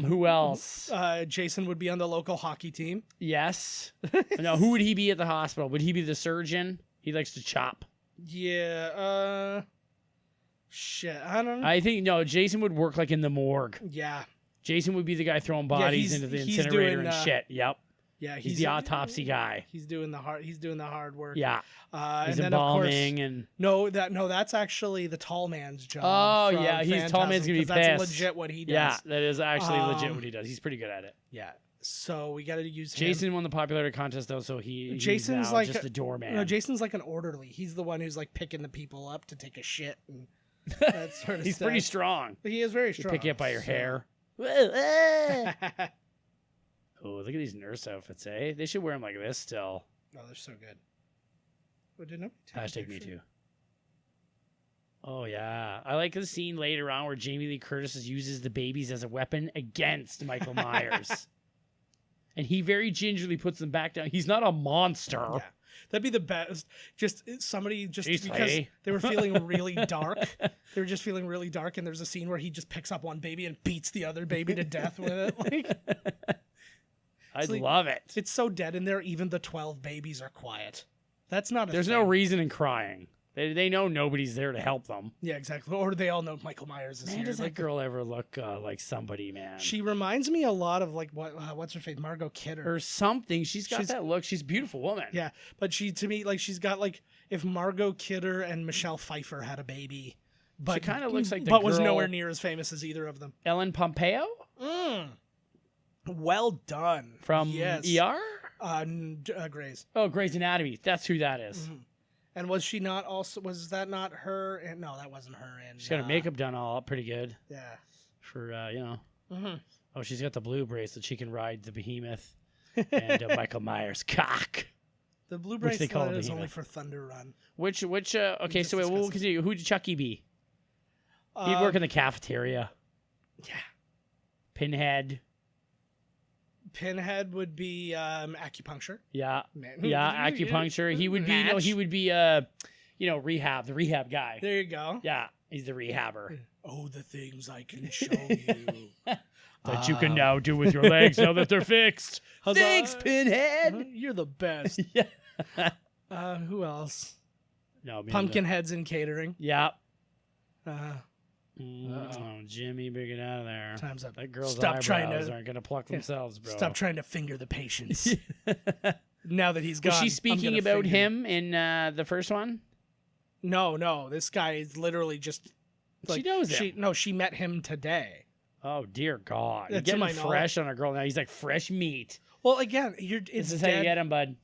Who else? Jason would be on the local hockey team. Yes. No, who would he be at the hospital? Would he be the surgeon? He likes to chop. Yeah. Shit. I don't know. I think, no, Jason would work like in the morgue. Yeah. Jason would be the guy throwing bodies into the he's incinerator doing, and shit. Yep. Yeah. He's the autopsy guy. He's doing the hard work. Yeah. And He's then of course, embalming and... that's actually the tall man's job. Oh, from yeah. He's tall man's Phantasm, gonna be 'cause that's pissed. legit what he does. Yeah, that is actually legit Um, what he does. He's pretty good at it. Yeah. So we got to use him. Jason won the popularity contest though, so he's Jason's now like just a doorman. No, Jason's like an orderly. He's the one who's like picking the people up to take a shit and that sort of He's stuff. pretty strong. He is very He'll strong. pick you up by your so- hair. Oh, look at these nurse outfits, eh? They should wear them like this still. Oh, they're so good. What did I Hashtag me too. Oh, yeah. I like the scene later on where Jamie Lee Curtis uses the babies as a weapon against Michael Myers. And he very gingerly puts them back down. He's not a monster. Yeah. That'd be the best. Just somebody just Jeez, because lady. they were feeling really dark. They were just feeling really dark, and there's a scene where he just picks up one baby and beats the other baby to death with it. Like, I'd like- love it. it's so dead in there. Even the 12 babies are quiet. That's not. There's no reason in crying. They know nobody's there to help them. Yeah, exactly. Or they all know Michael Myers is Man, here. does that Like, girl ever look like somebody, man? she reminds me a lot of like what's her face, Margot Kidder. Or something. She's got that look. She's a beautiful woman. Yeah, but to me, like she's got like if Margot Kidder and Michelle Pfeiffer had a baby, but She kind of looks like the but girl, was nowhere near as famous as either of them. Ellen Pompeo Well done from yes. ER. Grey's. Oh, Grey's Anatomy. That's who that is. Mm-hmm. And was she not also? Was that not her? And no, that wasn't her. And She's got her makeup done all up pretty good. Yeah. For Mm-hmm. Oh, she's got the blue bracelet. She can ride the behemoth and Michael Myers' cock. The blue Which they call bracelet is Behemoth. only for Thunder Run. Which okay, so we'll continue. Who'd Chucky be? He'd work in the cafeteria. Yeah. Pinhead. Pinhead would be acupuncture. Yeah. Man. Yeah, acupuncture. He would be he would be rehab, the rehab guy. There you go. Yeah, he's the rehabber. Oh, the things I can show you. That you can now do with your legs now that they're fixed. Huzzah. Thanks, Pinhead. You're the best. Yeah. Who else? No, Pumpkinheads in catering. Yeah. Uh-oh. Jimmy, big it out of there. Time's up. That girl's Stop eyebrows trying to- aren't gonna pluck themselves, bro. Stop trying to finger the patients. Now that he's gone. Was she I'm speaking gonna about finger- him in the first one? No. This guy is literally just. She knows him. She met him today. Oh dear God! You're That's getting my fresh on a girl now. He's like fresh meat. Well, again, This it's is dead. how you get him, bud.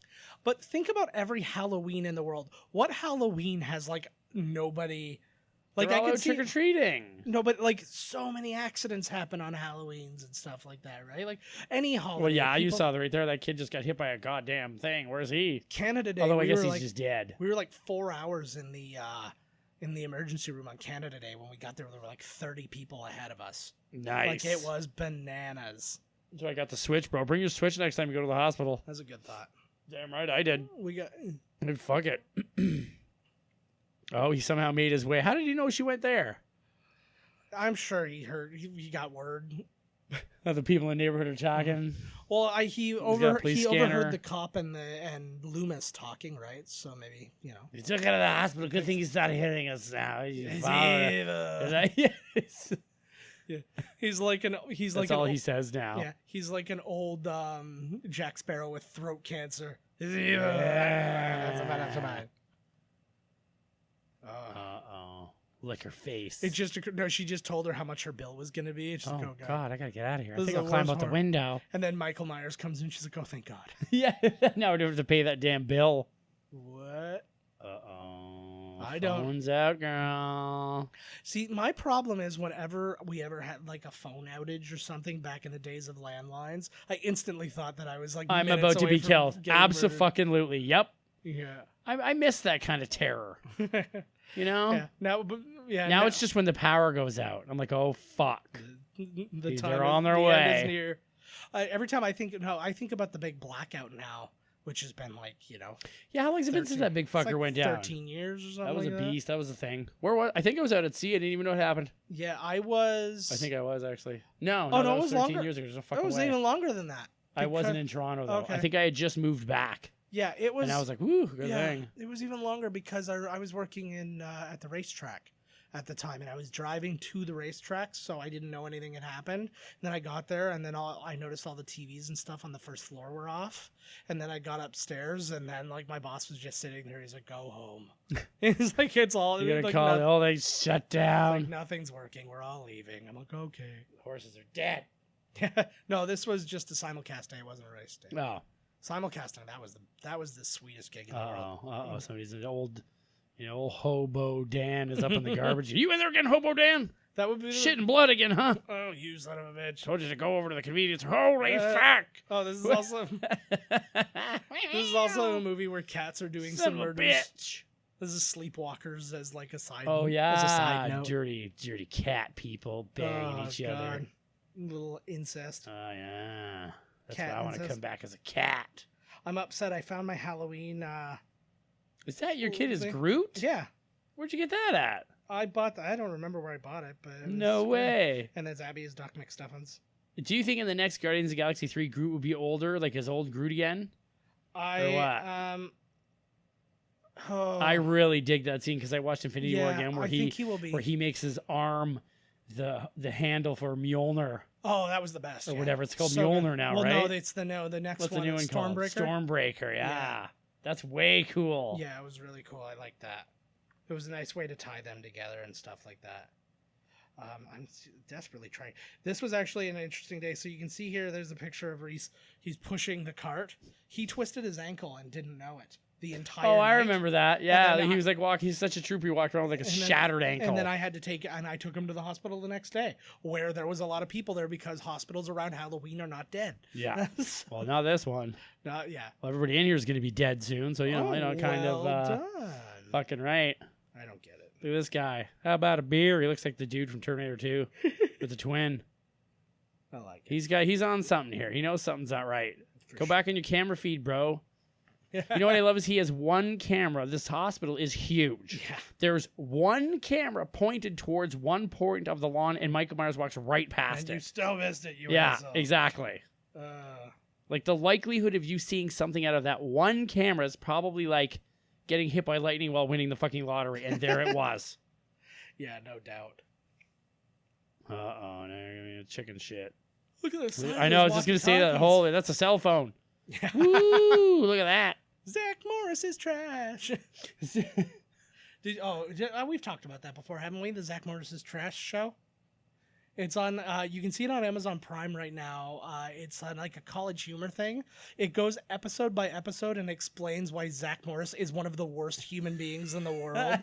But think about every Halloween in the world. What Halloween has like nobody? Like They're I all could out see trick or treating. No, but like so many accidents happen on Halloweens and stuff like that, right? Like any holiday. Well, yeah, you people- saw right there. That kid just got hit by a goddamn thing. Where's he? Canada Day. Although I we guess were he's like, just dead. we were like 4 hours in the emergency room on Canada Day. When we got there were like 30 people ahead of us. Nice. Like it was bananas. So I got the Switch, bro. Bring your Switch next time you go to the hospital. That's a good thought. Damn right, I did. We got. And fuck it. Oh, he somehow made his way. How did he know she went there? I'm sure he heard. He got word. The people in the neighborhood are talking. Well, got a he police scanner. overheard the cop and Loomis talking, right? So maybe He took her to the hospital. Good thing he's not hitting us now. Yeah, he's like That's all he says now. Yeah, he's like an old Jack Sparrow with throat cancer. Uh-oh. Lick her face. It just occurred, no. She just told her how much her bill was gonna be. It's just Oh, like, oh, God, I gotta get out of here. I This think is I'll the climb worst out the horror. window. And then Michael Myers comes in. She's like, oh, thank God. Yeah, now we don't have to pay that damn bill. What? Uh-oh. I don't- Phone's out, girl. See, my problem is whenever we ever had like a phone outage or something back in the days of landlines, I instantly thought that I was like, I'm minutes about to away be from killed. getting murdered. Abso-fucking-lutely. Yep. Yeah. I miss that kind of terror. You know? Yeah. Now, Now it's just when the power goes out. I'm like, oh, fuck. the They're on their the way. End is near. Every time I think about the big blackout now, which has been like, Yeah, how long's it been since that big it's like fucker went down? 13 years or something. That was like a beast. That was a thing. Where was I think I was out at sea. I didn't even know what happened. Yeah, I was. I think I was actually. No, Oh, no, that it was 13 longer. years ago. There's no It fucking was way. even longer than that. I wasn't because- in Toronto though. Okay. I think I had just moved back, Yeah, it was. and I was like, "Woo, good yeah, thing." it was even longer because I was working in at the racetrack at the time, and I was driving to the racetrack, so I didn't know anything had happened. And then I got there, and then I noticed all the TVs and stuff on the first floor were off. And then I got upstairs, and then like my boss was just sitting there. He's like, "Go home." It's like it's all. You're gonna like, call it? Oh, they shut down. like nothing's working. We're all leaving. I'm like, okay. The horses are dead. No, this was just a simulcast day. It wasn't a race day. Oh, Simulcasting, that was the sweetest gig in the world. Somebody's an old hobo Dan is up in the garbage. You in there again, hobo Dan? That would be Shit and blood again, huh? Oh, you son of a bitch. Told you to go over to the convenience. Holy fuck! Oh, this is also a movie where cats are doing Son some of a murders. bitch. This is Sleepwalkers as like a side. Oh yeah, as a side note. dirty cat people banging Oh, each other. God. Little incest. Oh yeah, that's Cat why I want to incest. come back as a cat. I'm upset. I found my Halloween. Is that your kid? Is thing. Groot? Yeah, Where'd you get that at? I bought. I don't remember where I bought it, but it No was- way. And it's Abby is Doc McStuffins. Do you think in the next Guardians of the Galaxy 3 Groot will be older, like his old Groot again? I Or what? Oh, I really dig that scene because I watched Infinity War again, where I think he will be. where he makes his arm the handle for Mjolnir Oh, that was the best. or yeah. whatever it's called, So Mjolnir good. now, well, right? No, it's the next What's one. the new one It's called? Stormbreaker. Stormbreaker. Yeah, that's way cool. Yeah, it was really cool. I like that. It was a nice way to tie them together and stuff like that. I'm desperately trying. This was actually an interesting day. So you can see here, there's a picture of Reese. He's pushing the cart. He twisted his ankle and didn't know it the entire Oh, I night. remember that. Yeah, then he was like walking. He's such a trooper. He walked around with like a shattered ankle. And then I had to I took him to the hospital the next day, where there was a lot of people there because hospitals around Halloween are not dead. Yeah. Well, not this one. Yeah. Well, everybody in here is going to be dead soon, so kind of done. fucking right. I don't get it. Look at this guy. How about a beer? He looks like the dude from Terminator 2 with the twin. I like it. He's on something here. He knows something's not right. Go back on your camera feed, bro. Yeah. You know what I love is he has one camera. This hospital is huge. Yeah. There's one camera pointed towards one point of the lawn, and Michael Myers walks right past And you it. still missed it, you Yeah, asshole. exactly. Like the likelihood of you seeing something out of that one camera is probably like getting hit by lightning while winning the fucking lottery, and there it was. Yeah, no doubt. Now you're gonna be chicken shit. Look at this. I know. I was just gonna say that. Holy, that's a cell phone. Yeah. Woo! Look at that. Zach Morris is trash. We've talked about that before, haven't we? The Zach Morris is trash show. It's on. You can see it on Amazon Prime right now. It's on like a college humor thing. It goes episode by episode and explains why Zach Morris is one of the worst human beings in the world.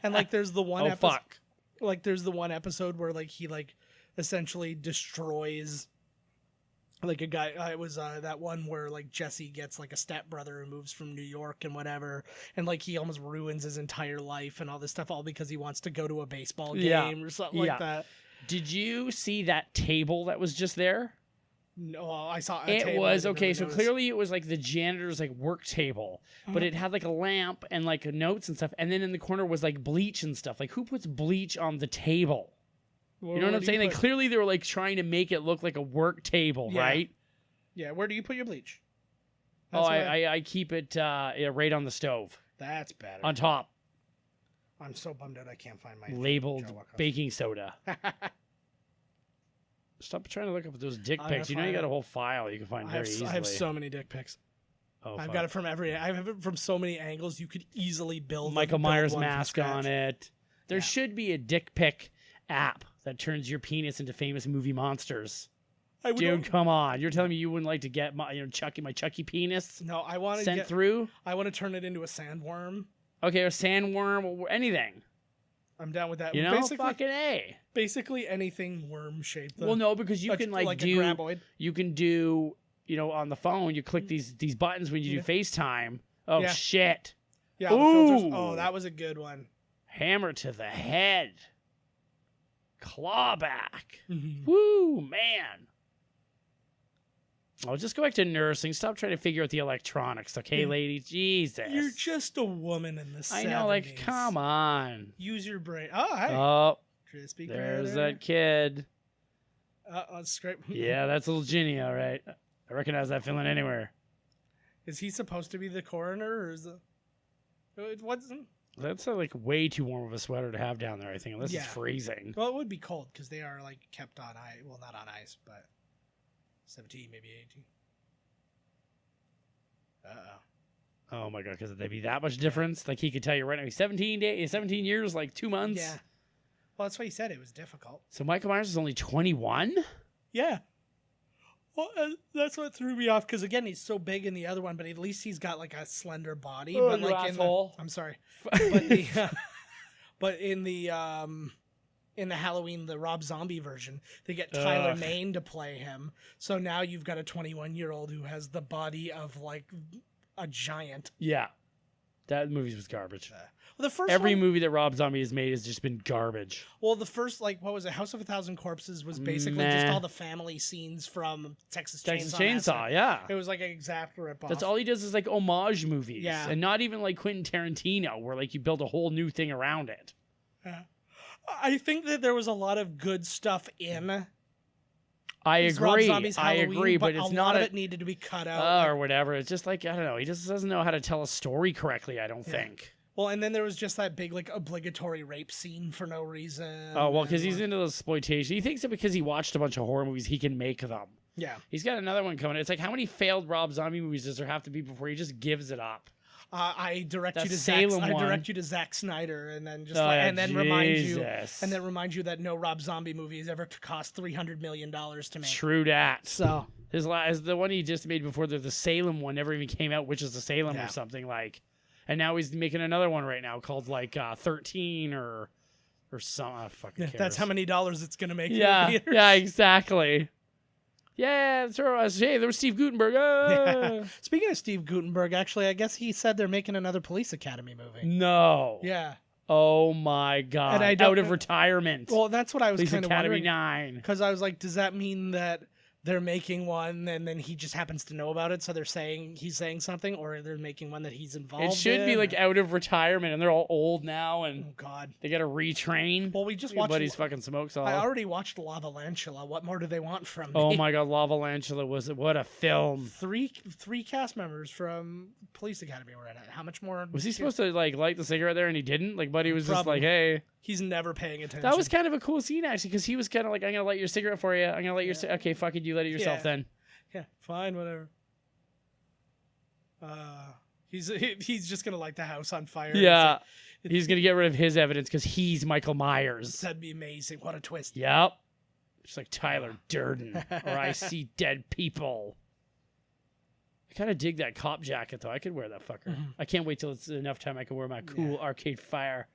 And like, there's the one. Fuck. Like, there's the one episode where like he like essentially destroys. Like a guy, it was that one where like Jesse gets like a stepbrother who moves from New York and whatever, and like he almost ruins his entire life and all this stuff, all because he wants to go to a baseball game or something like that. Did you see that table that was just there? No, I saw a It table, was I didn't okay. really So notice. clearly it was like the janitor's like work table, but it had like a lamp and like notes and stuff, and then in the corner was like bleach and stuff. Like, who puts bleach on the table? You know what I'm saying? Like, clearly they were like trying to make it look like a work table, right? Yeah, where do you put your bleach? I keep it right on the stove. That's better. On top. I'm so bummed out I can't find my Labeled Joe Walker. baking soda. Stop trying to look up those dick I'm pics. You know gonna you find got a whole file you can find very easily. I have so many dick pics. Oh, I've fuck. got it from I have it from so many angles. You could easily build Michael Myers one from mask on scratch. it. There should be a dick pic app that turns your penis into famous movie monsters. Dude, come on! You're telling me you wouldn't like to get my, my Chucky penis No, I want to sent through? I want to turn it into a sandworm. Okay, or sandworm, or anything. I'm down with that. You know, basically, fucking A. Basically anything worm shaped. Well, no, because you can like a graboid. you can do, on the phone. You click these buttons when you do FaceTime. Oh Yeah. shit! Yeah, the filters. Ooh. Oh, that was a good one. Hammer to the head. Clawback. Mm-hmm. Woo, man. Oh, just go back to nursing. Stop trying to figure out the electronics, okay, lady? Jesus. You're just a woman in the 70s. I know, like, come on. Use your brain. Oh, hey. Oh, Crispy there's critter. that kid. Scrape. Yeah, that's little Ginny, all right. I recognize that feeling anywhere. Is he supposed to be the coroner, or is it? It wasn't. That's like way too warm of a sweater to have down there, I think, unless Yeah. it's freezing. Well, it would be cold because they are like kept on ice. Well, not on ice, but 17, maybe 18. Oh my god, could there be that much difference? Like, he could tell you right now, he's 17 years, like 2 months. Yeah. Well, that's why he said it was difficult. So Michael Myers is only 21? Yeah. Well, that's what threw me off because again, he's so big in the other one, but at least he's got like a slender body. Oh, but you like asshole. I'm sorry, but in the Halloween, the Rob Zombie version, they get Tyler Mane to play him. So now you've got a 21-year-old who has the body of like a giant. Yeah. That movie was garbage. Well, the first Every one, movie that Rob Zombie has made has just been garbage. well, the first like what was it? House of a Thousand Corpses was basically Meh. just all the family scenes from Texas Texas Chainsaw. Chainsaw, Massacre. yeah. It was like an exact rip-off. That's all he does is like homage movies. Yeah. And not even like Quentin Tarantino, where like you build a whole new thing around it. I think that there was a lot of good stuff in I Rob agree. Zombie's I Halloween, agree, but a it's not lot of it needed to be cut out. or whatever. It's just like, I don't know. He just doesn't know how to tell a story correctly, I don't think. Well, and then there was just that big, like, obligatory rape scene for no reason. Oh, well, because and, he's into exploitation. He thinks that because he watched a bunch of horror movies, he can make them. Yeah. He's got another one coming. It's like, how many failed Rob Zombie movies does there have to be before he just gives it up? I direct That you to Salem I one. direct you to Zack Snyder, and then just Oh, yeah, remind you that no Rob Zombie movie has ever cost $300 million to make. True that. So His last, the one he just made before the Salem one never even came out, which is the Salem Yeah. or something like. And now he's making another one right now called like 13 or some. Fucking cares. that's how many dollars it's gonna make. in the Yeah, theaters. yeah, exactly. Yeah, hey, there was Steve Gutenberg. Yeah. Speaking of Steve Gutenberg, actually, I guess he said they're making another Police Academy movie. No. Yeah. Oh my God. And I don't Out of know- retirement. Well, that's what I was Police kind of Academy wondering. 9. Because I was like, does that mean that they're making one and then he just happens to know about it, so he's saying something, or they're making one that he's involved in? It should be like or- out of retirement, and they're all old now, and Oh God. they got to retrain. Well, we just Your watched. buddy's fucking smokes all. I already watched Lavalantula. What more do they want from me? Oh my God, Lavalantula what a film. Three cast members from Police Academy were in it. How much more? Was he supposed to like light the cigarette there and he didn't? Like Buddy was just Probably. like, hey. He's never paying attention. That was kind of a cool scene actually, because he was kind of like, I'm gonna light your cigarette for you. I'm gonna light your okay, fuck it, you light it yourself Yeah. then. Yeah, fine, whatever. He's just gonna light the house on fire. Yeah. He's gonna get rid of his evidence because he's Michael Myers. That'd be amazing. What a twist. Yep. Just like Tyler Durden. Or I see dead people. I kind of dig that cop jacket though. I could wear that fucker. I can't wait till it's enough time I can wear my cool Arcade Fire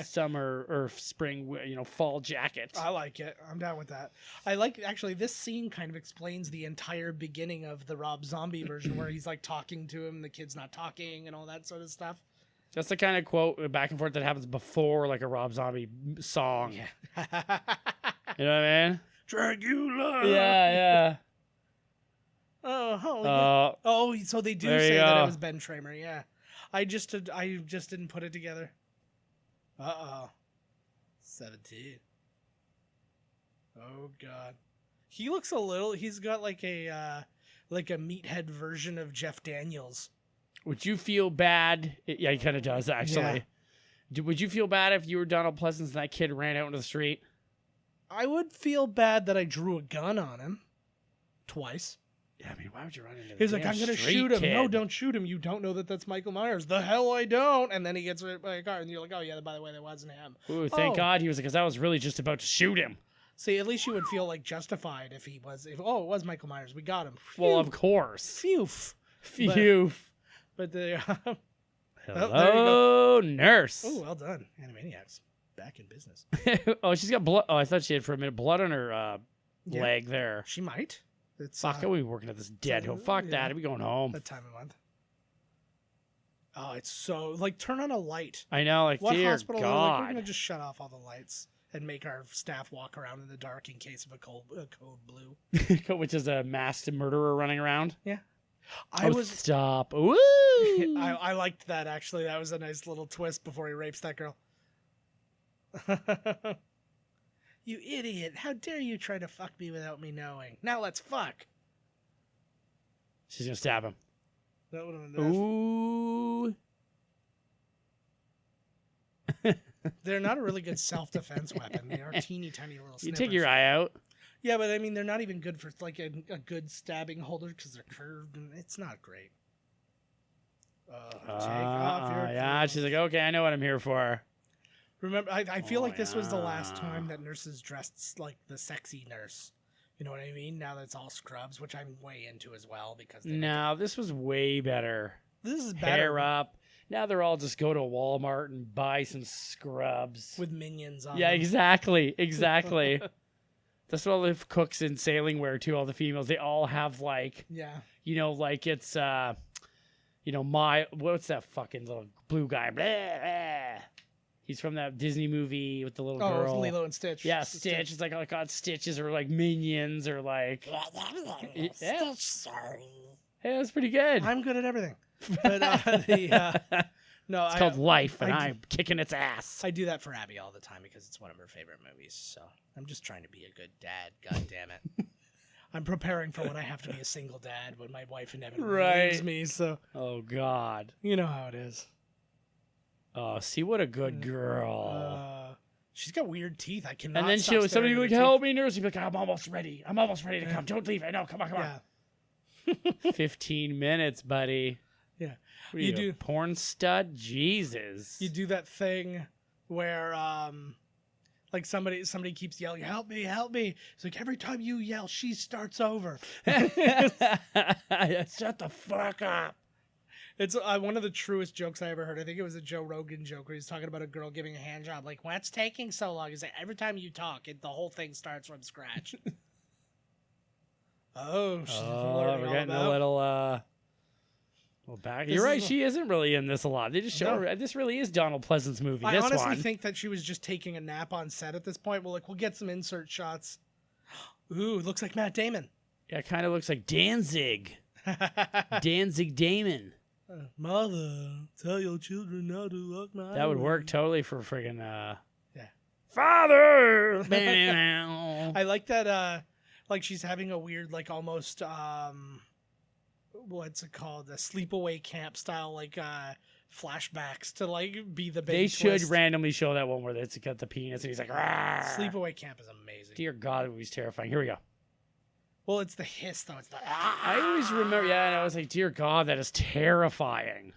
summer or spring, fall jacket. I like it. I'm down with that. I like actually this scene kind of explains the entire beginning of the Rob Zombie version where he's like talking to him, the kid's not talking, and all that sort of stuff. That's the kind of quote back and forth that happens before like a Rob Zombie song. Yeah. You know what I mean? Dracula. Yeah. Oh, holy. Oh, so they do there say you that go. it was Ben Tramer. Yeah, I just didn't put it together. 17. Oh God, he looks a little. He's got like a meathead version of Jeff Daniels. Would you feel bad? Yeah, he kind of does actually. Would you feel bad if you were Donald Pleasance and that kid ran out into the street? I would feel bad that I drew a gun on him twice. Yeah, I mean, why would you run into the He's like, damn I'm gonna street, shoot him. kid? No, don't shoot him. You don't know that that's Michael Myers. The hell I don't. And then he gets hit by a car, and you're like, oh yeah, by the way, that wasn't him. Ooh, thank Oh. God he was, because I was really just about to shoot him. See, at least you would feel like justified if he was. It was Michael Myers. We got him. Well, of Phew. course. Phew. Phew. But the Hello, nurse. oh, well done, Animaniacs, back in business. Oh, she's got blood. Oh, I thought she had for a minute blood on her Yeah. leg there. She might. It's Fuck, are we working at this dead hill? Fuck yeah. that. Are we going home? that time of month. Oh, it's so like turn on a light. I know, like, What dear hospital? Are like, we're God. gonna just shut off all the lights and make our staff walk around in the dark in case of a code blue. Which is a masked murderer running around. Yeah, Stop. Woo! I liked that actually. That was a nice little twist before he rapes that girl. You idiot! How dare you try to fuck me without me knowing? Now let's fuck. She's gonna stab him. That would have been nice. Ooh. They're not a really good self-defense weapon. They are teeny tiny little. You Snippers. take your eye out. Yeah, but I mean, they're not even good for like a good stabbing holder because they're curved and it's not great. Take off your Yeah, clothes. she's like, okay, I know what I'm here for. Remember, I feel Oh, like this was the last yeah. time that nurses dressed like the sexy nurse. You know what I mean? Now that it's all scrubs, which I'm way into as well because they No, this was way better. this is better Hair up. Now they're all just go to Walmart and buy some scrubs. with minions on. Yeah, them. exactly. Exactly. That's what all the cooks in sailing wear too, all the females. They all have like, Yeah. like it's what's that fucking little blue guy? Blah, blah. He's from that Disney movie with the little Oh, girl. Lilo and Stitch. Yeah, Stitch. It's like, oh god, Stitches or like minions or like yeah. Stitch, sorry. Hey, that's pretty good. I'm good at everything. But no, It's called Life, and I- I'm kicking its ass. I do that for Abby all the time because it's one of her favorite movies. So I'm just trying to be a good dad. God damn it. I'm preparing for when I have to be a single dad when my wife inevitably Right. leaves me. So Oh god. you know how it is. Oh, see what a good girl. She's got weird teeth. I cannot. And then stop somebody staring would at like, her help me, nurse. You'd be like, I'm almost ready. I'm almost ready to come. Don't leave. I know. Come on, come on. 15 minutes, buddy. Yeah. What are you, a porn stud? Jesus. You do that thing where like somebody keeps yelling, help me, help me. It's like every time you yell, she starts over. Shut the fuck up. It's one of the truest jokes I ever heard. I think it was a Joe Rogan joke where he's talking about a girl giving a hand job. Like, what's taking so long? He's like, every time you talk, the whole thing starts from scratch. She's we're getting a little back. You're right. She isn't really in this a lot. They just show her. This really is Donald Pleasant's movie. I honestly think that she was just taking a nap on set at this point. We'll get some insert shots. Ooh, looks like Matt Damon. Yeah, it kind of looks like Danzig. Danzig Damon. Mother, tell your children not to look my That would way. work totally for friggin' Father. I like that like she's having a weird like almost what's it called? A sleepaway camp style like flashbacks to like be the big They should twist. randomly show that one where it's got the penis and he's like, "Rawr." Sleepaway camp is amazing. Dear God, the movie's terrifying. Here we go. Well, it's the hiss though. It's the I always remember, and I was like, dear God, that is terrifying.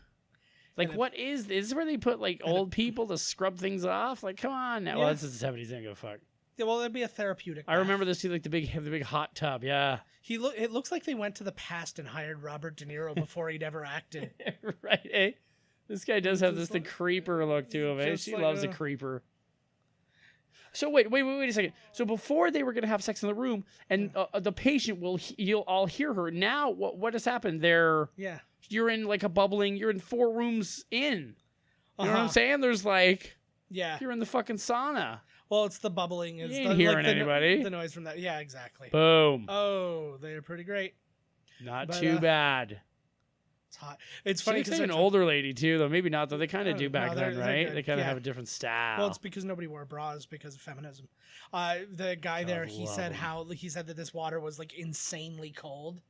Like, what is this? Where they put like old people to scrub things off? Like, come on now. Well, this is the 70s. They don't give a fuck. Yeah, well, it'd be a therapeutic. I remember this too, like the big hot tub. Yeah. It looks like they went to the past and hired Robert De Niro before he'd ever acted. Right. Eh? This guy does have the creeper look to him. Eh? She like loves a creeper. So wait a second. So before they were gonna have sex in the room, and the patient you'll all hear her. Now what has happened? You're in like a bubbling. You're in 4 rooms in. You know what I'm saying? There's like, you're in the fucking sauna. Well, it's the bubbling. It's You ain't hearing anybody. The noise from that. Yeah, exactly. Boom. Oh, they're pretty great. Not too bad. It's hot. It's Funny funny because because an older lady too, though. Maybe not though. They kind of do back then, they're right? good. They kind of have a different style. Well, it's because nobody wore bras because of feminism. The guy there, he said that this water was like insanely cold.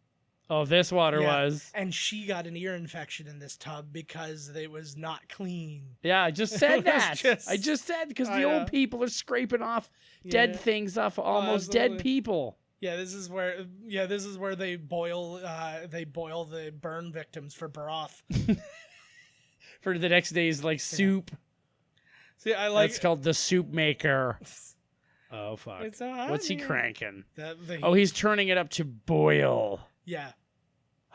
Oh, this water was. And she got an ear infection in this tub because it was not clean. Yeah, I just said that. I just said because the old people are scraping off dead things off almost dead people. Yeah, this is where they boil the burn victims for broth. For the next day's like soup. See, I like it's called the soup maker. Oh fuck. It's so hot, What's he cranking? Oh, he's turning it up to boil. Yeah.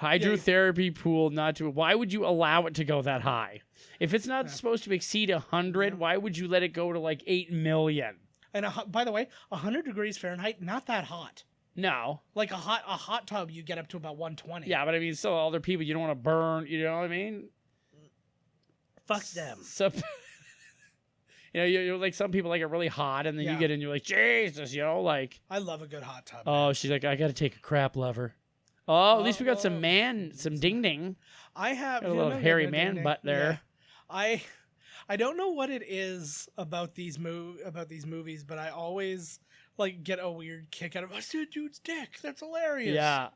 Hydrotherapy pool not to. Why would you allow it to go that high? If it's not supposed to exceed 100, why would you let it go to like 8 million? And by the way, 100 degrees Fahrenheit, not that hot. No. Like a hot tub, you get up to about 120. Yeah, but I mean, still other people you don't want to burn. You know what I mean? Fuck them. So, you're like some people like it really hot, and then you get in, you're like, Jesus, like. I love a good hot tub. Oh, she's like, I got to take a crap, lover. Oh, at least we got some ding ding. I have got a little hairy man butt there. Yeah. I don't know what it is about these movies, but I always like get a weird kick out of I see a dude's dick. That's hilarious. Yeah.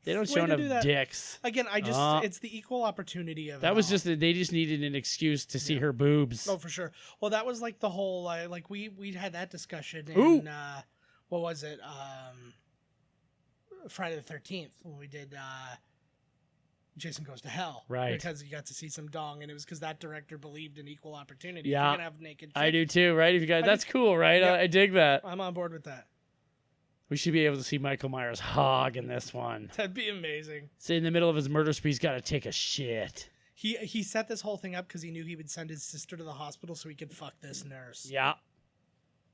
They don't show enough dicks. Again, it's the equal opportunity of that was just they just needed an excuse to see her boobs. Oh, for sure. Well, that was like the whole like we had that discussion in what was it? Friday the 13th when we did Jason Goes to Hell. Right. Because you got to see some dong, and it was because that director believed in equal opportunity. Yeah. You're gonna have naked chicks. I do too, right? If you guys, that's cool, right? Yep. I dig that. I'm on board with that. We should be able to see Michael Myers hog in this one. That'd be amazing. So in the middle of his murder spree, he's got to take a shit. He set this whole thing up because he knew he would send his sister to the hospital so he could fuck this nurse. Yeah.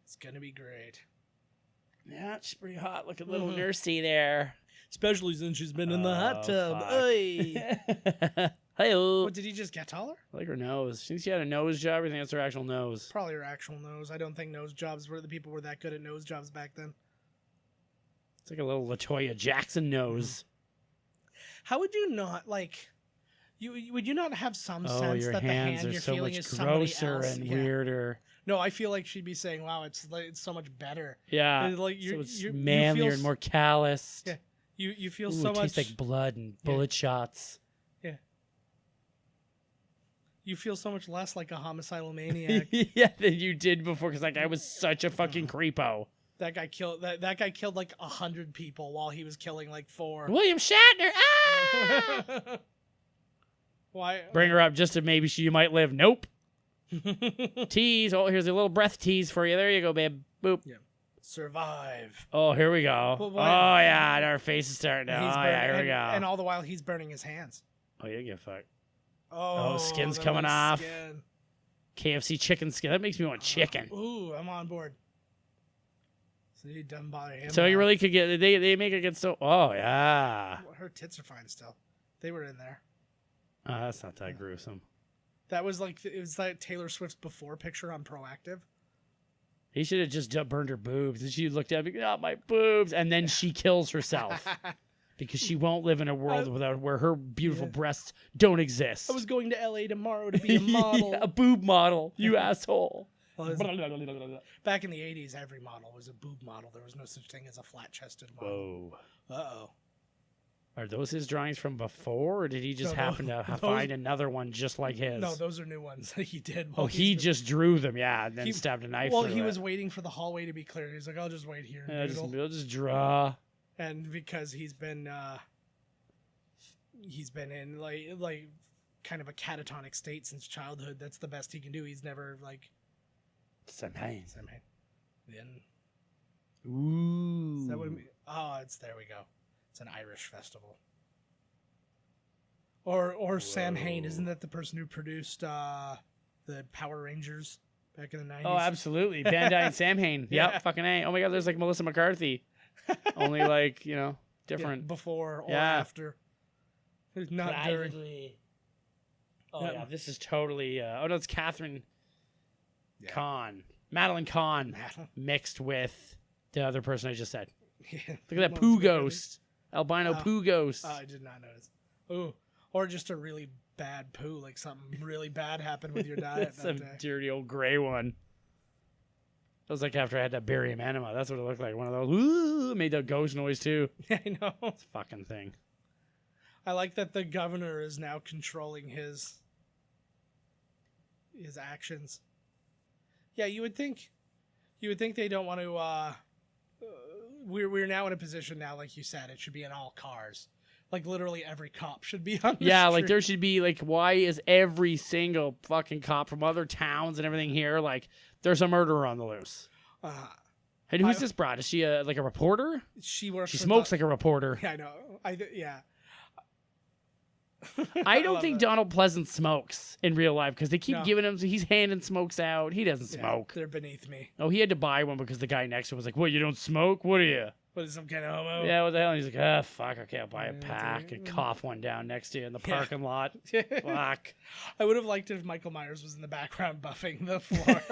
It's gonna be great. Yeah, she's pretty hot looking little nursey there. Especially since she's been in the hot tub. Hey-o. What, did he just get taller? I like her nose. She thinks she had a nose job. I think that's her actual nose. Probably her actual nose. I don't think nose jobs were the people were that good at nose jobs back then. It's like a little LaToya Jackson nose. How would you not like? Would you not have some sense your that the hands hand are you're so feeling much is somebody grosser else? and weirder. No, I feel like she'd be saying, "Wow, it's so much better." Yeah, like so it's manlier and more calloused. Yeah, you feel Ooh, so it much tastes like blood and bullet shots. Yeah, You feel so much less like a homicidal maniac. Yeah, than you did before, because that guy was such a fucking creepo. That guy killed that guy killed like 100 people while he was killing like 4. William Shatner. Ah! Why? Bring her up just to maybe you might live. Nope. Tease. Oh, here's a little breath tease for you. There you go, babe. Boop. Yeah. Survive. Oh, here we go. But Oh, why- yeah. And our face is starting to. Oh, yeah. Here we go. And all the while he's burning his hands. Oh, you get fucked. Oh, skin's the coming white off. skin. KFC chicken skin. That makes me want chicken. Ooh, I'm on board. So you done bother him. So you really could get. They make it get so. Oh, yeah. Her tits are fine still. They were in there. Oh, that's not that gruesome. That was like it was like Taylor Swift's before picture on Proactive. He should have just burned her boobs. And she looked at me, oh, my boobs. And then she kills herself. Because she won't live in a world without where her beautiful breasts don't exist. I was going to LA tomorrow to be a model. A boob model, you asshole. Well, back in the 80s, every model was a boob model. There was no such thing as a flat-chested model. Whoa. Uh-oh. Are those his drawings from before, or did he just happen to find another one just like his? No, those are new ones that he did. Oh, he just drew them, yeah, and then stabbed a knife through he it. was waiting for the hallway to be clear. He's like, I'll just wait here. Yeah, we'll just draw. And because he's been in like kind of a catatonic state since childhood, that's the best he can do. He's never like Samhain. Then Ooh. is that what there we go. It's an Irish festival. Or Samhain, isn't that the person who produced the Power Rangers back in the 90s? Oh, absolutely. Bandai and Samhain. Yeah. Yep, fucking A. Oh my god, there's like Melissa McCarthy. Only like, different. Yeah, before or Yeah. after. Not during. Oh Yeah. yeah, this is totally no, it's Catherine Kahn. Madeline Kahn mixed with the other person I just said. Yeah. Look at that poo ghost. Albino poo ghost. I did not notice. Ooh. Or just a really bad poo, like something really bad happened with your diet that Some day. dirty old gray one. That was like after I had that barium enema. That's what it looked like. One of those. Ooh, made that ghost noise too. I know. It's a fucking thing. I like that the governor is now controlling his actions. Yeah, you would think they don't want to. We're now in a position now, like you said, it should be in all cars. Like literally every cop should be on the Yeah, like street. there should be like, why is every single fucking cop from other towns and everything here like there's a murderer on the loose? And who's this broad? Is she like a reporter? She works. She for smokes like a reporter. Yeah, I know. Yeah. I don't think that. Donald Pleasant smokes in real life because they keep No. giving him. He's handing smokes out. He doesn't Yeah, smoke. they're beneath me. Oh, he had to buy one because the guy next to him was like, "What? You don't smoke? What are you?" What is some kind of homo? Yeah, what the hell? And he's like, "Ah, fuck. Okay, I'll buy a pack and cough one down next to you in the Yeah. parking lot." Fuck. I would have liked if Michael Myers was in the background buffing the floor.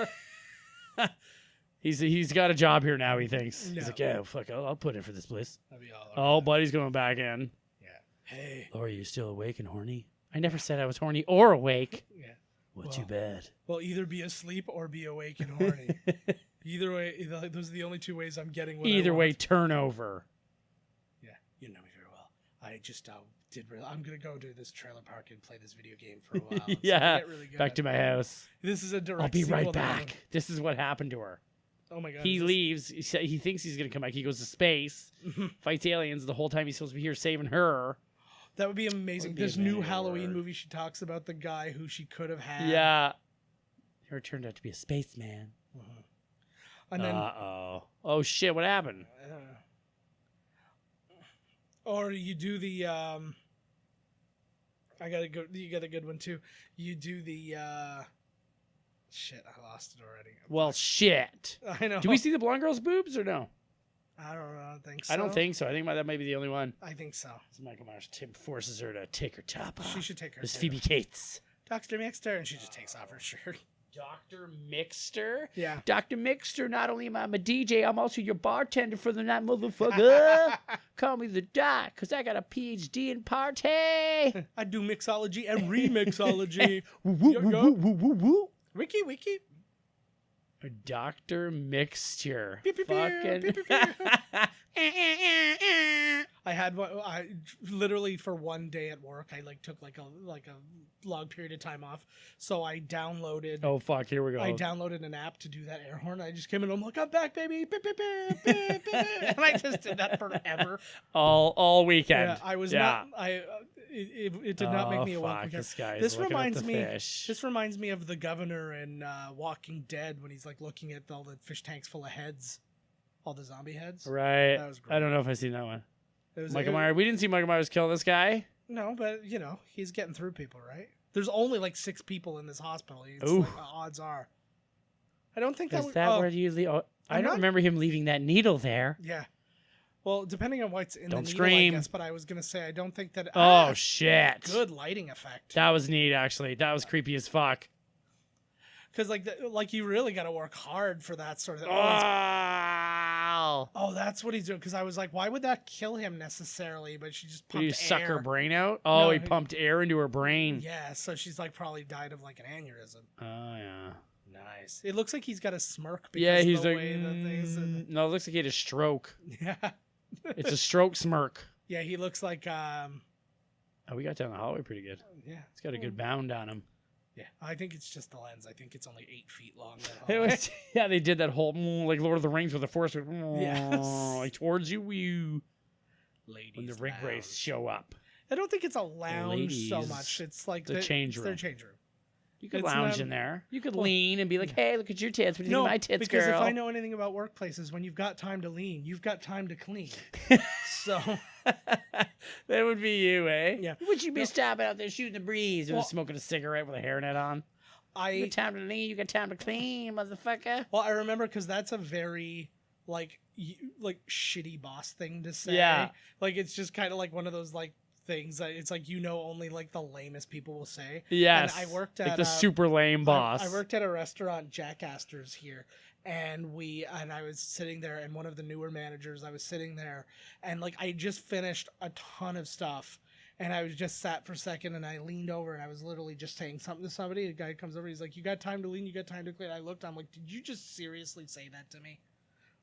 He's got a job here now. He thinks. He's No. like, "Yeah, fuck. I'll put in for this place." That'd be all Oh, buddy's going back in. Yeah. Hey. Laura, you still awake and horny? I never said I was horny or awake. Yeah. Well, too bad. Well, either be asleep or be awake and horny. Either way, those are the only two ways I'm getting. What I Either want. way, turnover. Yeah, you know me very well. I just I'm gonna go to this trailer park and play this video game for a while. It's Yeah. gonna get really good. Back to my house. This is a direct. I'll be sequel right to that back. This is what happened to her. one. Oh my god. He is this- leaves. He thinks he's going to come back. He goes to space, fights aliens. The whole time he's supposed to be here saving her. That would be amazing. Would be This amazing. new Halloween movie, she talks about the guy who she could have had. Yeah. Her turned out to be a spaceman. And then, Uh-oh. Oh, shit. What happened? or you do the. You got a good one too. You do the. Shit, I lost it already. Well, shit. I know. Do we see the blonde girl's boobs or no? I don't think so. I don't think so. I think that might be the only one. I think so. Michael Myers forces her to take her top off. She should take her. It's shirt Phoebe off. Cates. Dr. Mixter, and she just takes off her shirt. Dr. Mixter? Yeah. Dr. Mixter, not only am I a DJ, I'm also your bartender for the night, motherfucker. Call me the doc, because I got a PhD in party. I do mixology and remixology. Woo, Yo, woo, yo. woo, woo, woo, woo. Wiki. Dr. Mixture. Pew, pew, pew, Fucking. pew, pew, pew. I had one. I literally for one day at work, I like took like a long period of time off. So I downloaded. Oh fuck! Here we go. I downloaded an app to do that air horn. I just came in. I'm like, I'm back, baby. Beep, beep, beep, beep, beep. And I just did that forever. All weekend. Yeah, I was not. It did not make me a welcome guest. This reminds me. Fish. This reminds me of the governor in Walking Dead when he's like looking at all the fish tanks full of heads, all the zombie heads. Right. That was great. I don't know if I've seen that one. It was Michael Myers. We didn't see Michael Myers kill this guy. No, but you know he's getting through people, right? There's only like 6 people in this hospital. It's Ooh. like, odds are. I don't think Is that where you leave? Oh, I don't remember him leaving that needle there. Yeah. Well, depending on what's in Don't the scream. needle, I guess. But I was gonna say I don't think that. Oh shit! Good lighting effect. That was neat, actually. That was creepy as fuck. Because like you really got to work hard for that sort of. Oh, that's what he's doing. Because I was like, why would that kill him necessarily? But she just pumped Did you suck air. her brain out? Oh, No, he pumped air into her brain. Yeah, so she's like probably died of like an aneurysm. Oh yeah. Nice. It looks like he's got a smirk. Because Yeah, of he's the like. way that things. No, it looks like he had a stroke. Yeah. It's a stroke smirk. Yeah, he looks like. Oh, we got down the hallway pretty good. Yeah. It's got a good bound on him. Yeah, I think it's just the lens. I think it's only 8 feet long. It was, yeah, they did that whole like Lord of the Rings with the Force, Yes. like towards you, Ladies when the rig lounge. wraiths show up. I don't think it's a lounge so Ladies, much. It's like the change it's their room. change room. You could It's lounge not- in there. You could well, lean and be like, "Hey, look at your tits. What do you No, think of my tits, because girl?" if I know anything about workplaces, when you've got time to lean, you've got time to clean. So that would be you, eh? Yeah. Would you be No. stopping out there shooting the breeze or Well- smoking a cigarette with a hairnet on? You got time to lean. You got time to clean, motherfucker. Well, I remember because that's a very like shitty boss thing to say. Yeah. Like it's just kind of like one of those like things that it's like only like the lamest people will say. Yes. And I worked like at the super lame boss. I worked at a restaurant, Jack Astor's here, and I was sitting there, and one of the newer managers, I was sitting there, and like I just finished a ton of stuff. And I was just sat for a second, and I leaned over, and I was literally just saying something to somebody. A guy comes over, he's like, "You got time to lean? You got time to clean?" I looked, I'm like, "Did you just seriously say that to me?"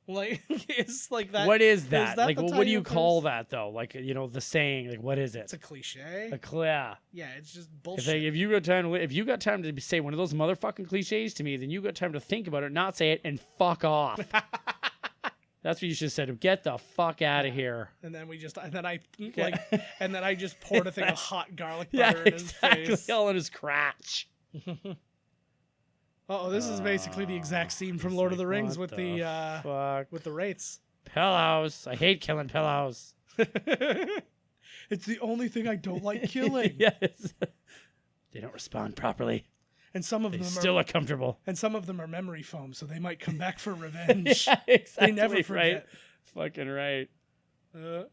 Like, it's like that. What is that? that Like, the what do you title of call this? that though? Like, the saying. Like, what is it? It's a cliche. Yeah. Yeah, it's just If, bullshit. if you got time to say one of those motherfucking cliches to me, then you got time to think about it, not say it, and fuck off. That's what you should have said. Get the fuck out of here. And then I just poured a thing of hot garlic butter Yeah, in his exactly. face. All in his crotch. Oh, this is basically the exact scene from Lord of the Rings with the fuck with the wraiths. pillows. I hate killing pillows. It's the only thing I don't like killing. Yes. They don't respond properly. And some of They them still are comfortable. and some of them are memory foam, so they might come back for revenge. Yeah, exactly. They never right. forget. Fucking right.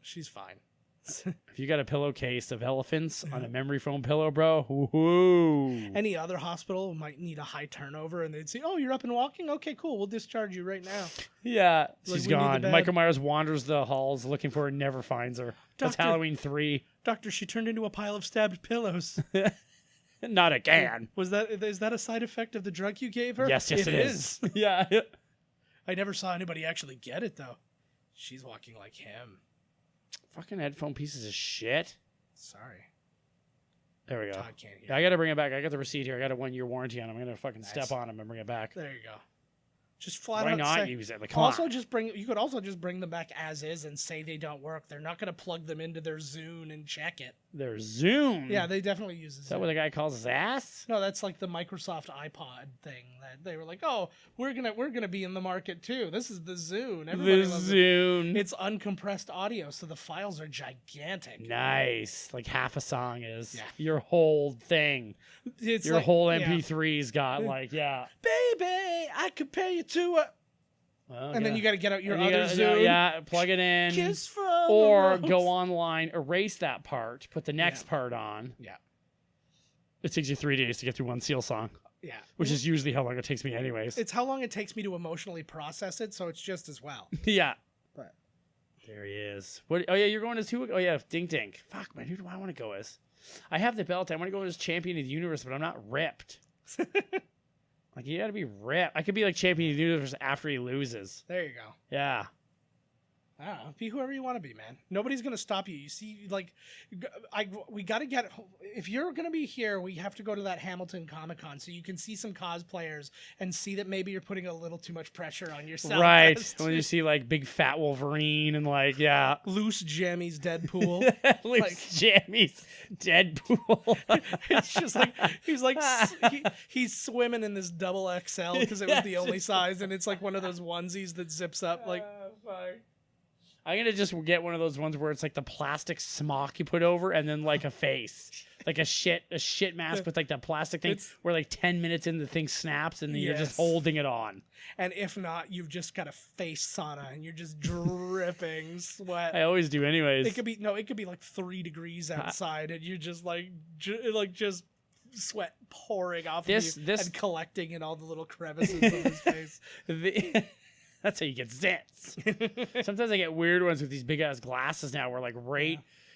She's fine. If you got a pillowcase of elephants on a memory foam pillow, bro, woohoo. Any other hospital might need a high turnover, and they'd say, "Oh, you're up and walking? Okay, cool. We'll discharge you right now." Yeah, Like, she's we need the gone. bed. Michael Myers wanders the halls looking for her and never finds her. That's Doctor- Halloween 3. Doctor, she turned into a pile of stabbed pillows. Not again. Is that a side effect of the drug you gave her? Yes, it is. Yeah. I never saw anybody actually get it though. She's walking like him. Fucking headphone pieces of shit. Sorry. There we go. Todd can't hear. Yeah, I got to bring it back. I got the receipt here. I got a 1-year warranty on them. I'm going to fucking Nice. step on them and bring it back. There you go. Just flat Why out not say, use it? Like, come also on. you could also just bring them back as is and say they don't work. They're not going to plug them into their Zune and check it. Their Zoom. Yeah, they definitely use Is that Zune. what the guy calls his ass? No, that's like the Microsoft iPod thing that they were like, "Oh, we're gonna be in the market too. This is the Zune. Everybody The loves it." Zune. It's uncompressed audio, so the files are gigantic. Nice. Like half a song is. Yeah. Your whole thing. It's Your like- whole yeah. MP3's got like, yeah. Baby, I compare you to a. Well, And then you got to get out your and you other gotta- Zune. Yeah, plug it in. Kiss from Or the go rose. online, erase that part, put the next Yeah. part on. Yeah, It takes you 3 days to get through one Seal song, yeah. which is usually how long it takes me anyways. It's how long it takes me to emotionally process it, so it's just as well. Yeah. But There he is. What? Oh, yeah, you're going as who? Oh, yeah, Dink Dink. Fuck, man, who do I want to go as? I have the belt. I want to go as champion of the universe, but I'm not ripped. Like, you got to be ripped. I could be like champion of the universe after he loses. there you go. Yeah. I don't know. Be whoever you want to be, man. Nobody's gonna stop you. You see, like, we got to get. If you're gonna be here, we have to go to that Hamilton Comic-Con so you can see some cosplayers and see that maybe you're putting a little too much pressure on yourself. Right. When you see like big fat Wolverine and like loose jammies Deadpool, loose jammies Deadpool. It's just like he's swimming in this double XL because it was the only size, and it's like one of those onesies that zips up like. I'm gonna just get one of those ones where it's like the plastic smock you put over, and then like a face, like a shit mask with like that plastic thing where like 10 minutes in the thing snaps, and then you're just holding it on. And if not, you've just got a face sauna, and you're just dripping sweat. I always do, anyways. It could be like 3 degrees outside, and you're just like just sweat pouring off of you and collecting in all the little crevices of his face. That's how you get zits. Sometimes I get weird ones with these big ass glasses now where like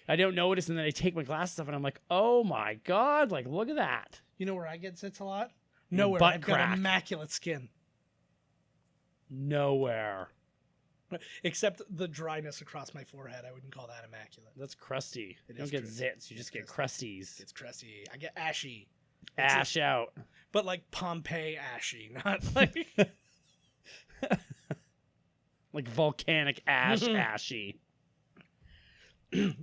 I don't notice, and then I take my glasses off and I'm like, oh my God, like look at that. You know where I get zits a lot? Nowhere. Butt I've crack. got immaculate skin. Nowhere. Except the dryness across my forehead. I wouldn't call that immaculate. That's crusty. You don't get zits, you just get crusties. It's crusty. I get ashy. Ash out. But like Pompeii ashy, not like... Like volcanic ash ashy.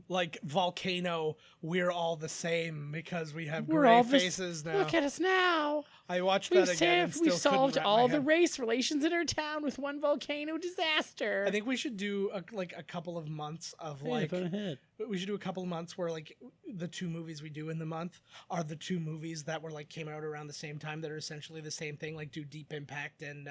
Like volcano, we're all the same because we have We're gray all faces now. Look at us now. I watched that again and we still solved couldn't wrap all my the head. race relations in our town with one volcano disaster. I think we should do a couple of months of like we should do a couple of months where like the 2 movies we do in the month are the 2 movies that were like came out around the same time that are essentially the same thing, like do Deep Impact and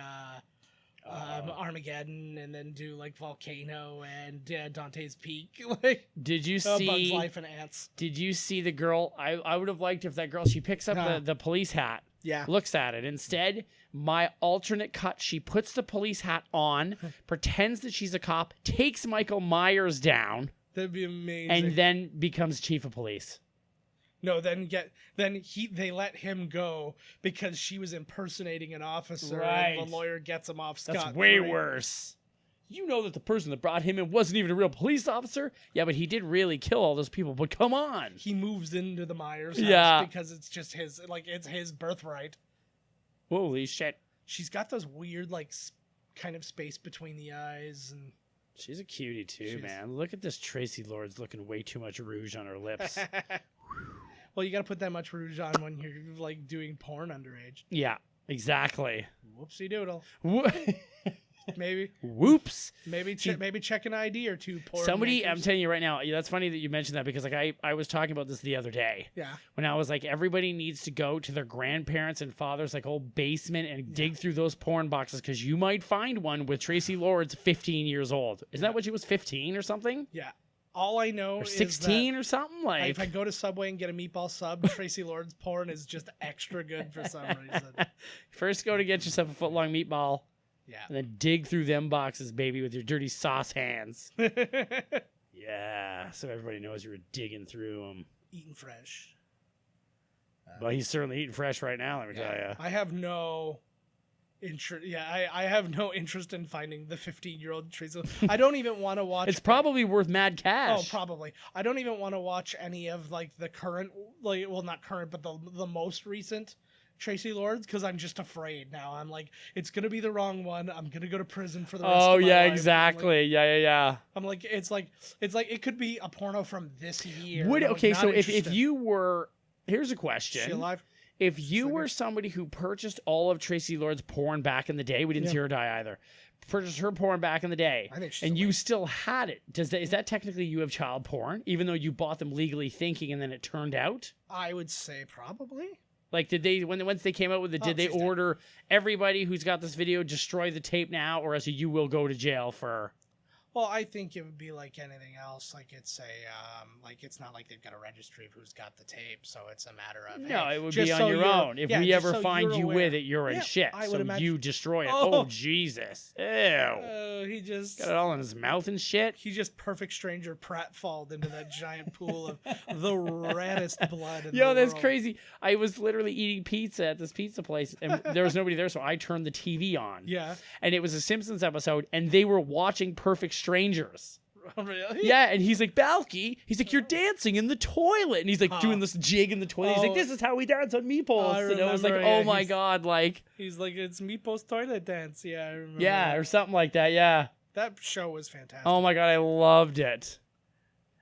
Armageddon, and then do like Volcano and Dante's Peak. Like, did you Bug's see Life and Ants? Did you see the girl? I would have liked if that girl, she picks up the police hat, looks at it. Instead, my alternate cut, she puts the police hat on, pretends that she's a cop, takes Michael Myers down. That'd be amazing. And then becomes chief of police. No, they let him go because she was impersonating an officer, and the lawyer gets him off scot-free. That's way worse. You know that the person that brought him in wasn't even a real police officer? Yeah, but he did really kill all those people, but come on. He moves into the Myers house because it's just his, like, it's his birthright. Holy shit. She's got those weird, like, kind of space between the eyes, and... She's a cutie, too, man. Look at this Tracy Lords looking way too much rouge on her lips. Well, you got to put that much rouge on when you're like doing porn underage. Yeah, exactly. Whoopsie doodle. Maybe. Whoops. Maybe check an ID or 2. Porn Somebody, makers. I'm telling you right now, that's funny that you mentioned that because like I was talking about this the other day. Yeah. When I was like, everybody needs to go to their grandparents' and father's like old basement and dig through those porn boxes because you might find one with Tracy Lords 15 years old. Isn't that what she was, 15 or something? Yeah. All I know or is 16 or something like. If I go to Subway and get a meatball sub, Tracy Lords porn is just extra good for some reason. First, go to get yourself a foot-long meatball. Yeah. And then dig through them boxes, baby, with your dirty sauce hands. Yeah. So everybody knows you were digging through them. Eating fresh. Well, he's certainly eating fresh right now, let me tell you. I have no interest. Yeah, I have no interest in finding the 15-year-old Tracy. I don't even want to watch. It's probably worth mad cash. Oh, probably. I don't even want to watch any of like the current, like, well, not current, but the most recent Tracy Lords because I'm just afraid now. I'm like, it's gonna be the wrong one. I'm gonna go to prison for the rest of my life. Oh yeah, exactly. Yeah. I'm like, it's like it could be a porno from this year. Okay, so if you were, here's a question. Is she alive? If you were somebody who purchased all of Tracy Lord's porn back in the day, we didn't see her die either. Purchased her porn back in the day, and you still had it. Is that technically you have child porn, even though you bought them legally thinking and then it turned out? I would say probably. Like, did they once they came out with it? Did they order everybody who's got this video destroy the tape now, or else you will go to jail for? Well, I think it would be like anything else. Like it's like it's not like they've got a registry of who's got the tape, so it's a matter of no, it would be on your own. If we ever find you with it, you're in shit. I so would imagine. You destroy it. Oh Jesus! Ew. He just got it all in his mouth and shit. He just perfect stranger pratfalled into that giant pool of the reddest blood. In Yo, the that's world. crazy. I was literally eating pizza at this pizza place, and there was nobody there, so I turned the TV on. Yeah. And it was a Simpsons episode, and they were watching Perfect strangers. Oh, really? Yeah, and he's like, Balky, he's like, you're dancing in the toilet. And he's like doing this jig in the toilet. He's like, this is how we dance on Meepos. And I was like, oh my God, like. He's like, it's Meepos toilet dance. Yeah, I remember. Yeah, that. or something like that, yeah. That show was fantastic. Oh my God, I loved it.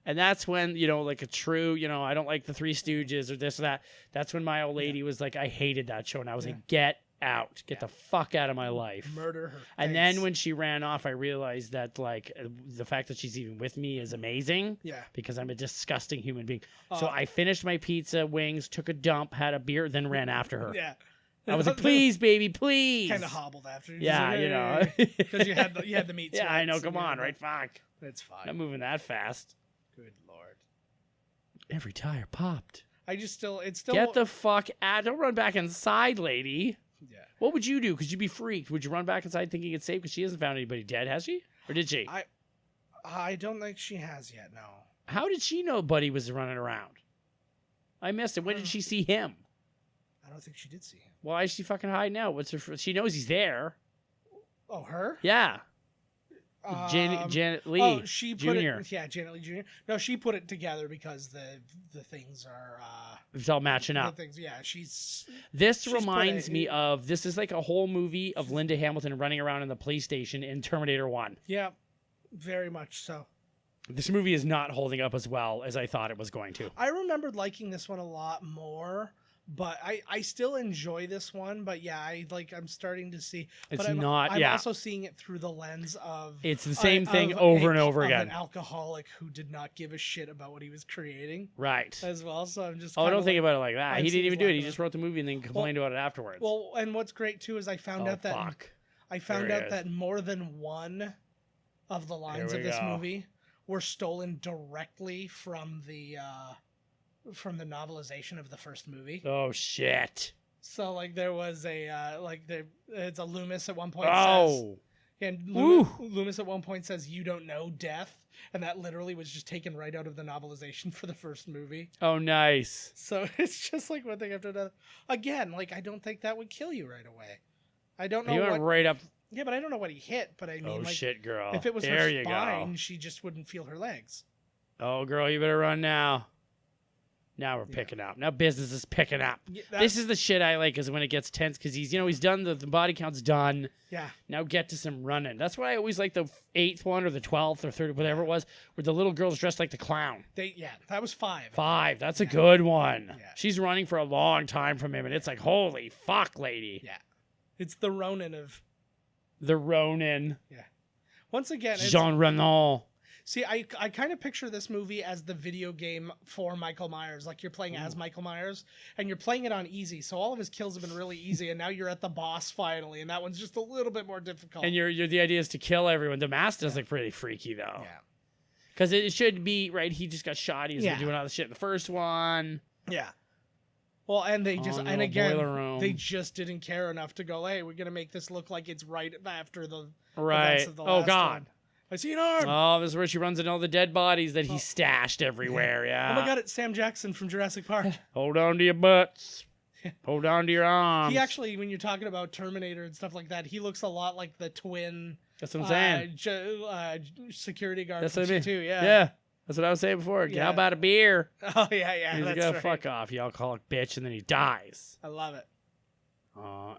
And that's when, like a true, I don't like the Three Stooges or this or that. That's when my old lady was like, I hated that show. And I was like, get out. Get the fuck out of my life. Murder her. And then when she ran off, I realized that, like, the fact that she's even with me is amazing. Yeah. Because I'm a disgusting human being. So I finished my pizza, wings, took a dump, had a beer, then ran after her. Yeah. I was like, please, baby, please. Kind of hobbled after. Yeah, Because you had the meat. Yeah, I know. sweats Come and on, right? Fuck. That's fine. Not moving that fast. Good Lord. Every tire popped. It's still. Get the fuck out. Don't run back inside, lady. Yeah. What would you do? Because you'd be freaked. Would you run back inside thinking it's safe? Because she hasn't found anybody dead, has she? Or did she? I don't think she has yet, no. How did she know Buddy was running around? I missed it. When did she see him? I don't think she did see him. Why is she fucking hiding out? She knows he's there. Oh, her? Yeah. Janet Lee. Oh, she put Jr. it. Yeah, Janet Lee Jr. No, she put it together because the things are. It's all matching The up. things, yeah, she's. This she's reminds me of, this is like a whole movie of Linda Hamilton running around in the police station in Terminator 1. Yeah, very much so. This movie is not holding up as well as I thought it was going to. I remembered liking this one a lot more, but I still enjoy this one. But yeah, I'm starting to see. It's but not. I'm yeah. also seeing it through the lens of. It's the same thing over and over again. An alcoholic who did not give a shit about what he was creating. Right. As well, so I'm just. Oh, don't think about it like that. I'm He didn't even do it. He like just wrote the movie and then complained about it afterwards. Well, and what's great too is I found out that fuck. I found There he out is. that more than one of the lines Here of we this go. movie were stolen directly from the novelization of the first movie. Oh shit. So like there was it's a Loomis at one point Oh. says, and Loomis at one point says, "You don't know death," and that literally was just taken right out of the novelization for the first movie. Oh, nice. So it's just like one thing after another. Again, like I don't think that would kill you right away. I don't know You what. went right up. Yeah, but I don't know what he hit. But I mean, Oh like, shit, girl. if it was there her you spine, go. she just wouldn't feel her legs. Oh, girl, you better run now. Now we're picking up. Now business is picking up. Yeah, This is the shit I like, is when it gets tense, because he's done the body count's done. Yeah. Now get to some running. That's why I always like the 8th one or the 12th or 3rd, whatever it was, where the little girl's dressed like the clown. That was 5. 5. That's a good one. Yeah. She's running for a long time from him, and it's like, holy fuck, lady. Yeah. It's the Ronin of. The Ronin. Yeah. Once again, Jean Reno. see, I kind of picture this movie as the video game for Michael Myers. Like you're playing as Michael Myers, and you're playing it on easy, so all of his kills have been really easy, and now you're at the boss finally, and that one's just a little bit more difficult. And you're the idea is to kill everyone. The mask does look pretty freaky, though. yeah. Because it should be, right, he just got shot. He's been Yeah. doing all the shit in the first one. Yeah. Well, and they just, Oh, no, and again, boiler room. they just didn't care enough to go, hey, we're going to make this look like it's right after the Right. events of the Oh, last God. one. I see an arm. Oh, this is where she runs into all the dead bodies that he stashed everywhere. Yeah. Oh my God, it's Sam Jackson from Jurassic Park. Hold on to your butts. Hold on to your arms. He actually, when you're talking about Terminator and stuff like that, he looks a lot like the twin That's what I'm saying. security guard That's from what I mean. C2, yeah. Yeah. That's what I was saying before. Yeah. How about a beer? Oh, yeah, He's like, that's oh, right. fuck off, you alcoholic bitch. And then he dies. I love it.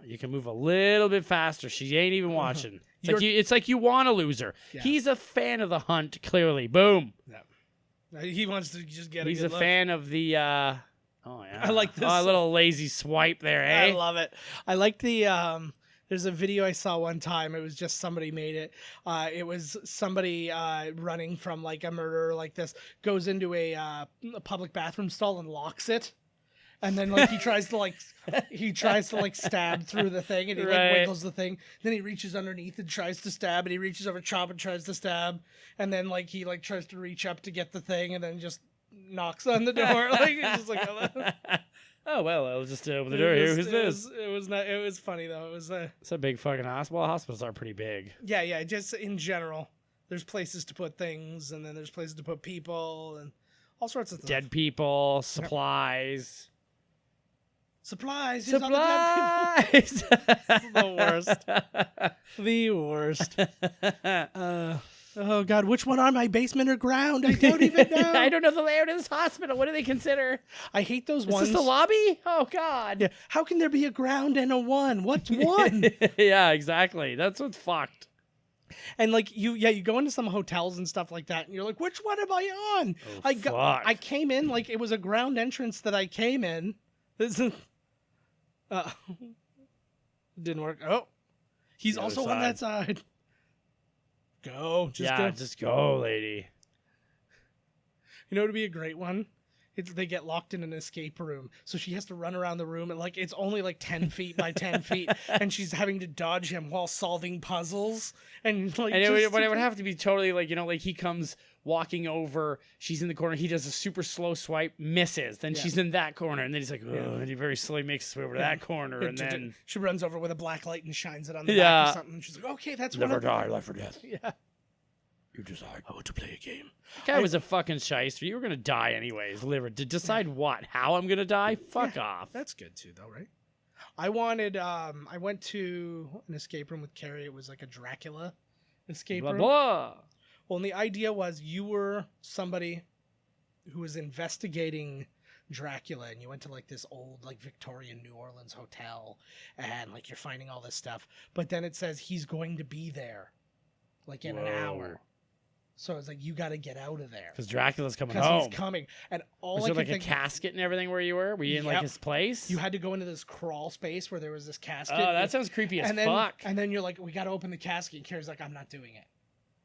You can move a little bit faster. She ain't even watching. You're- It's like you want to lose her. Yeah. He's a fan of the hunt, clearly. Boom. He wants to just get He's a a good look. fan of the. Oh yeah. I like this. Oh, a little lazy swipe there, eh? I love it. I like the there's a video I saw one time. It was just somebody made it. It was somebody running from like a murder like this, goes into a public bathroom stall and locks it. And then like he tries to like stab through the thing, and he like Right. wiggles the thing. Then he reaches underneath and tries to stab, and he reaches over top and tries to stab, and then like he like tries to reach up to get the thing, and then just knocks on the door. Like it's just like Oh well, I'll just open the door here. Who's this? It was not. It was funny though. It was It's a big fucking hospital. Hospitals are pretty big. yeah. Just in general, there's places to put things, and then there's places to put people, and all sorts of stuff. Dead people, supplies. Supplies. Use all the dead people. Supplies. The worst. The worst. Oh God, which one are my basement or ground? I don't even know. I don't know the layout of this hospital. What do they consider? I hate those Is ones. this the lobby? Oh God. Yeah. How can there be a ground and a one? What's one? Yeah, exactly. That's what's fucked. And like you go into some hotels and stuff like that, and you're like, which one am I on? Oh, fuck. I came in like it was a ground entrance that I came in. This is, didn't work. Oh, he's The also other on that side. Go, just go. Just go, lady. You know, it'd be a great one. It's they get locked in an escape room, so she has to run around the room, and like it's only like 10 feet by 10 feet, and she's having to dodge him while solving puzzles. And like, And it would have to be totally like, like he comes walking over, she's in the corner, he does a super slow swipe, misses, then she's in that corner, and then he's like, oh, and he very slowly makes his way over to that corner, and then she runs over with a black light and shines it on the back or something. And she's like, okay, that's never what die, life or death. Yeah. You decide. I want to play a game. That guy was a fucking shyster. You were gonna die anyways. Liver. To decide what? How I'm gonna die? Fuck off. That's good too, though, right? I went to an escape room with Carrie. It was like a Dracula escape Blah room. blah. Well, and the idea was you were somebody who was investigating Dracula, and you went to like this old like Victorian New Orleans hotel, and like you're finding all this stuff. But then it says he's going to be there, like in an hour. So it's like you got to get out of there because Dracula's coming because home. he's coming, and all was I there could like think a casket and everything where you were? Were you in like his place? You had to go into this crawl space where there was this casket. Oh, that sounds creepy as fuck. And then you're like, we got to open the casket. And Carrie's like, I'm not doing it.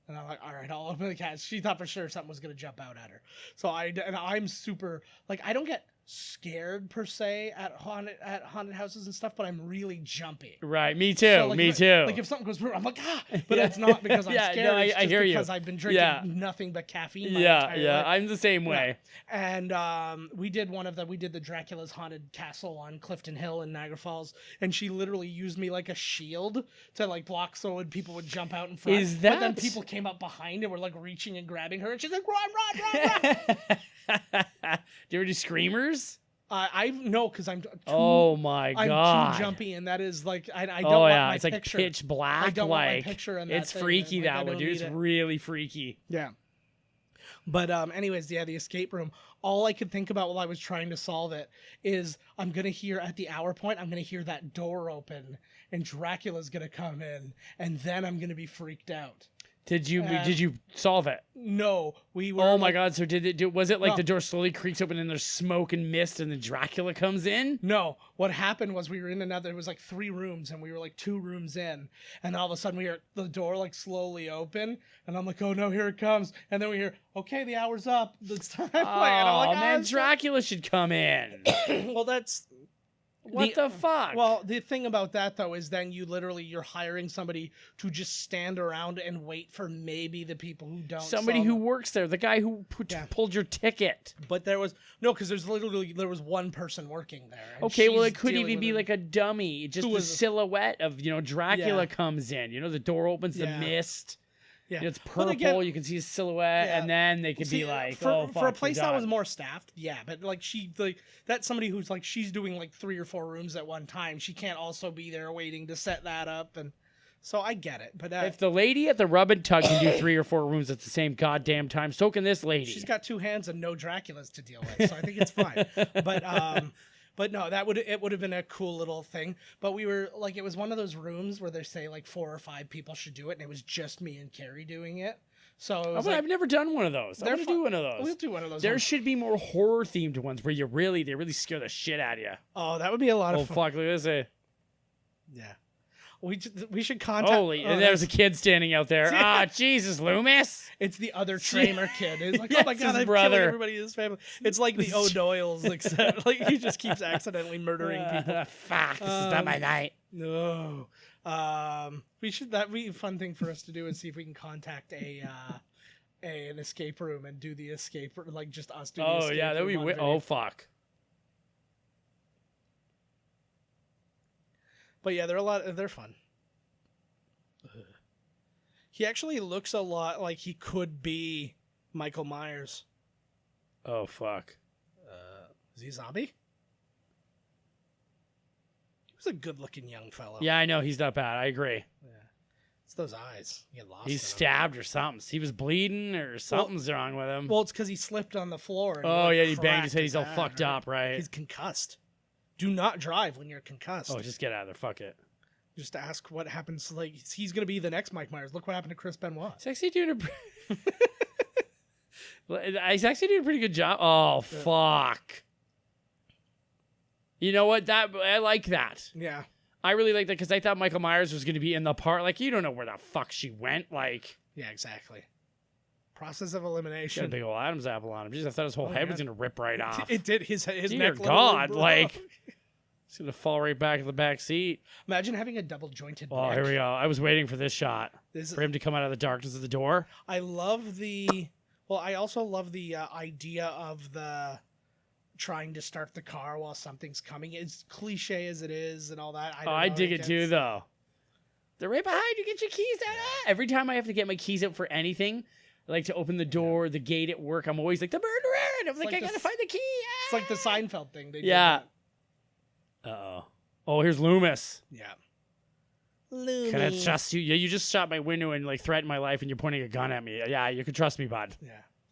And I'm like, all right, I'll open the casket. She thought for sure something was gonna jump out at her. So I'm super like I don't get scared per se at haunted houses and stuff, but I'm really jumpy. Right, me too. So, like, me too. Like if something goes wrong, I'm like but it's not because I'm scared. No, It's just I hear because you. I've been drinking nothing but caffeine. My yeah, entire life. I'm the same way. And we did the Dracula's Haunted Castle on Clifton Hill in Niagara Falls, and she literally used me like a shield to like block so when people would jump out in front. Is that? But then people came up behind and were like reaching and grabbing her, and she's like, run. Do you ever do screamers? I know because I'm. Oh my god! I'm too jumpy, and that is like I don't. Oh want yeah, my it's picture. like pitch black. I don't like want my picture in that it's thing, freaky like, I that one, don't dude. need It's it. really freaky. Yeah. But anyways, yeah, the escape room. All I could think about while I was trying to solve it is I'm gonna hear at the hour point, I'm gonna hear that door open, and Dracula's gonna come in, and then I'm gonna be freaked out. Did you solve it? No, we were. Oh my god! So was it like No. the door slowly creaks open and there's smoke and mist and then Dracula comes in? No, what happened was we were in another. It was like 3 rooms, and we were like 2 rooms in, and all of a sudden we hear the door like slowly open, and I'm like, oh no, here it comes, and then we hear, okay, the hour's up. It's time. Oh And I'm like, man, it's Dracula should come in. well, that's. What the fuck? Well, the thing about that though is then you're hiring somebody to just stand around and wait for maybe the people who don't. Somebody who works there, the guy who pulled your ticket. But there was because there was one person working there. and Okay, well, she's it could dealing even with be it. like a dummy. Just Who the was it? silhouette of Dracula Yeah. comes in. The door opens, the Yeah. mist. Yeah, It's But purple. again, You can see his silhouette, Yeah. and then they could see, be like, for, "Oh, fuck, for a place we're that was done." more staffed, yeah. But like that's somebody who's like she's doing like 3 or 4 rooms at one time. She can't also be there waiting to set that up, and so I get it. But If the lady at the rub and tug can do 3 or 4 rooms at the same goddamn time, so can this lady. she's got 2 hands and no Draculas to deal with, so I think it's fine. But no, it would have been a cool little thing. But we were like, it was one of those rooms where they say like 4 or 5 people should do it, and it was just me and Carrie doing it. So it was I've never done one of those. I want to do one of those. We'll do one of those. There ones. should be more horror themed ones where they really scare the shit out of you. Oh, that would be a lot Oh of fun. fuck! Look at this. Yeah. We should contact. Holy! And there's a kid standing out there. Ah, Jesus, Loomis! It's the other Tramer kid. It's like, Yes, oh my god, his I'm brother. killing everybody in his family. It's like the O'Doyles, except like he just keeps accidentally murdering people. Fuck! This is not my night. No. That'd be a fun thing for us to do and see if we can contact an escape room and do the escape room, like just us do the Oh escape yeah, that'd room be on weird. video. Oh fuck! But yeah, they're fun. He actually looks a lot like he could be Michael Myers. Oh fuck! Is he a zombie? He was a good-looking young fellow. Yeah, I know he's not bad. I agree. It's those eyes. You get lost. He's in 'em. stabbed or something. He was bleeding or something's wrong with him. Well, it's because he slipped on the floor. And Oh, like, yeah, he banged cracked his head. He's all head, fucked up, right? He's concussed. Do not drive when you're concussed. Oh, just get out of there. Fuck it. Just ask what happens. Like, he's going to be the next Mike Myers. Look what happened to Chris Benoit. He's actually doing he's actually doing a pretty good job. Oh, fuck. You know what? I like that. Yeah. I really like that because I thought Michael Myers was going to be in the part. Like, you don't know where the fuck she went. Like, Yeah, exactly. Process of got a elimination. big old Adam's apple on him. Jeez, I thought his whole head was going to rip right off. It did. His Dear neck. God, literally- like, it's going to fall right back in the back seat. Imagine having a double jointed Oh, neck. here we go. I was waiting for this shot. This, For him to come out of the darkness of the door. I love the. Well, I also love the idea of the trying to start the car while something's coming. As cliche as it is and all that. I dig it too, though. They're right behind you. Get your keys out. Every time I have to get my keys out for anything, I like to open the door, the gate at work. I'm always like, the murderer. And I'm like, like I got to find the key. It's like the Seinfeld thing. They did Yeah. that. Uh-oh. Oh, here's Loomis. Yeah. Can I trust you? Yeah, you just shot my window and like threatened my life and you're pointing a gun at me. Yeah, you can trust me, bud. Yeah.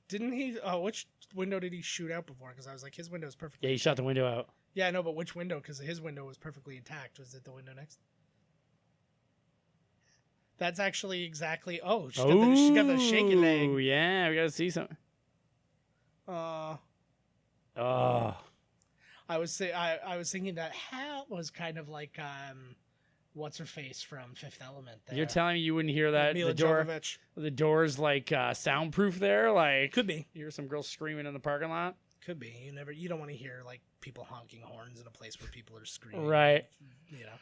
Didn't he? Which window did he shoot out before? Because I was like, his window is perfectly. Yeah, he shot the window out. Yeah, I know, but which window? Because his window was perfectly intact. Was it the window next? That's actually exactly. Oh, she got the shaky Oh, leg. yeah, we got to see something. Oh. I was thinking that Hal was kind of like what's her face from Fifth Element. There. You're telling me you wouldn't hear that? Mila Jovovich. The door's like soundproof there. Like Could be. you hear some girl screaming in the parking lot. Could be. You don't want to hear like people honking horns in a place where people are screaming. Right. You know.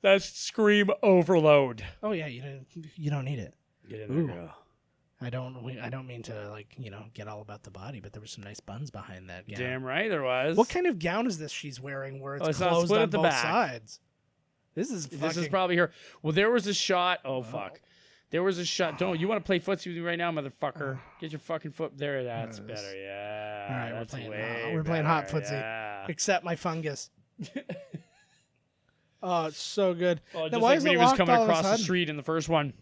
That's scream overload. Oh yeah, you don't need it. Get in there, girl. I don't mean to get all about the body, but there were some nice buns behind that gown. Damn right there was. What kind of gown is this she's wearing where it's, it's not closed split on at the both back. sides? This is probably her. Well, there was a shot. Oh, fuck. There was a shot. Don't you want to play footsie with me right now, motherfucker? Get your fucking foot there. That's better. Yeah. All right, that's we're playing hot footsie. Yeah. Except my fungus. Oh, it's so good. Oh, Now, just why like is when it he was locked coming all of a across the sudden? street in the first one.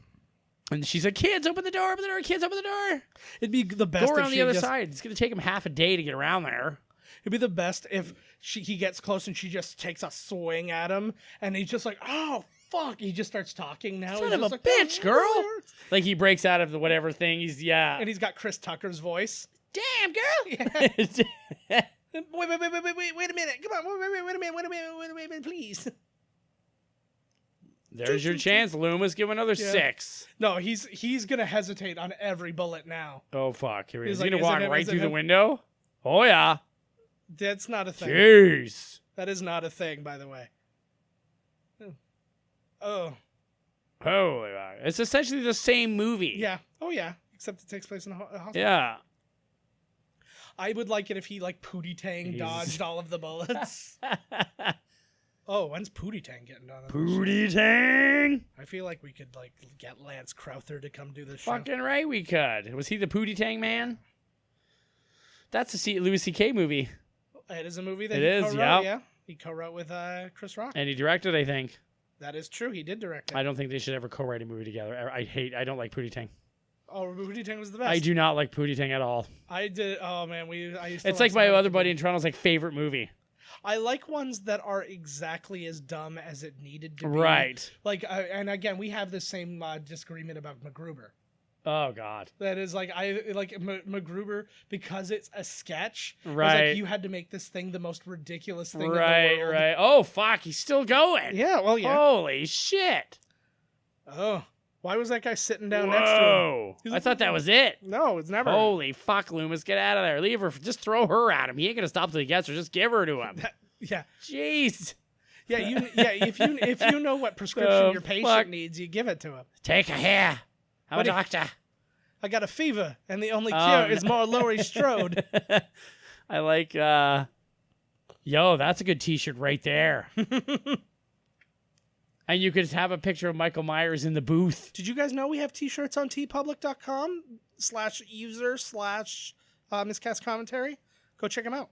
And she's like, kids, open the door, kids, open the door. It'd be the best. Go if around she the other just, side. It's going to take him half a day to get around there. It'd be the best if he gets close and she just takes a swing at him, and he's just like, "Oh fuck!" He just starts talking now. Son He's of just a like, bitch, "Oh, girl." Lord." Like he breaks out of the whatever thing. And he's got Chris Tucker's voice. Damn, girl. Wait a minute! Come on! Wait a minute! Please. There's your chance, Loomis. Give him another 6. No, he's gonna hesitate on every bullet now. Oh, fuck. Here he is. He's He's like, going to is it walk him? right Is it through the him? window. Oh, yeah. That's not a thing. Jeez. That is not a thing, by the way. Oh. Holy fuck. It's essentially the same movie. Yeah. Oh yeah. Except it takes place in a hospital. Yeah. I would like it if he like Pootie Tang dodged all of the bullets. Oh, when's Pootie Tang getting done? Pootie Tang. I feel like we could like get Lance Crowther to come do this show. Fucking right we could. Was he the Pootie Tang man? That's a Louis C.K. movie. It is a movie that It he is, co-wrote, yep. yeah. He co-wrote with Chris Rock. And he directed, I think. That is true. He did direct it. I don't think they should ever co-write a movie together. I don't like Pootie Tang. Oh, Pootie Tang was the best. I do not like Pootie Tang at all. I did. Oh man, I used to. It's watch like my that. other buddy in Toronto's like favorite movie. I like ones that are exactly as dumb as it needed to be. Right. Like, and again, we have the same disagreement about MacGruber. Oh God. That is like MacGruber because it's a sketch. It was Right. like you had to make this thing the most ridiculous thing. Right. In the world. Right. Oh fuck, he's still going. Yeah. Well, yeah. Holy shit. Oh, why was that guy sitting down next to him? Whoa. He's I like, thought that was it. No, it's never. Holy fuck, Loomis, get out of there. Leave her. Just throw her at him. He ain't gonna stop till he gets her. Just give her to him. Yeah. Jeez. Yeah. If you know what prescription The your patient fuck? needs, you give it to him. Take her here. I'm What a do you- doctor. I got a fever, and the only Oh, cure is no. more Laurie Strode. I like, yo, that's a good t-shirt right there. And you could have a picture of Michael Myers in the booth. Did you guys know we have t-shirts on teepublic.com/user/miscast commentary? Go check them out.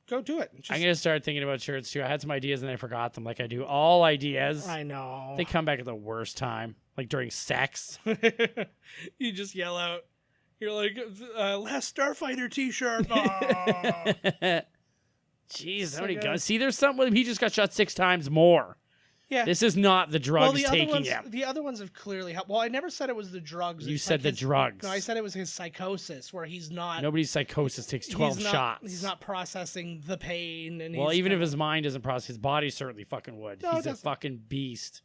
Go do it. I'm going to start thinking about shirts too. I had some ideas and I forgot them like I do. All ideas. I know. They come back at the worst time. Like during sex. You just yell out. You're like, last Starfighter t-shirt. Aw. Jeez, how So many good. guns? See, there's something with him. He just got shot 6 times more. Yeah. This is not the drugs the other taking ones, him. the other ones have clearly helped. Well, I never said it was the drugs. You It's said like the his- drugs. No, I said it was his psychosis, where he's not. Nobody's psychosis takes 12 he's not, shots. He's not processing the pain, and Well, he's even if kinda- his mind doesn't process, his body certainly fucking would. No, it He's a doesn't. fucking beast.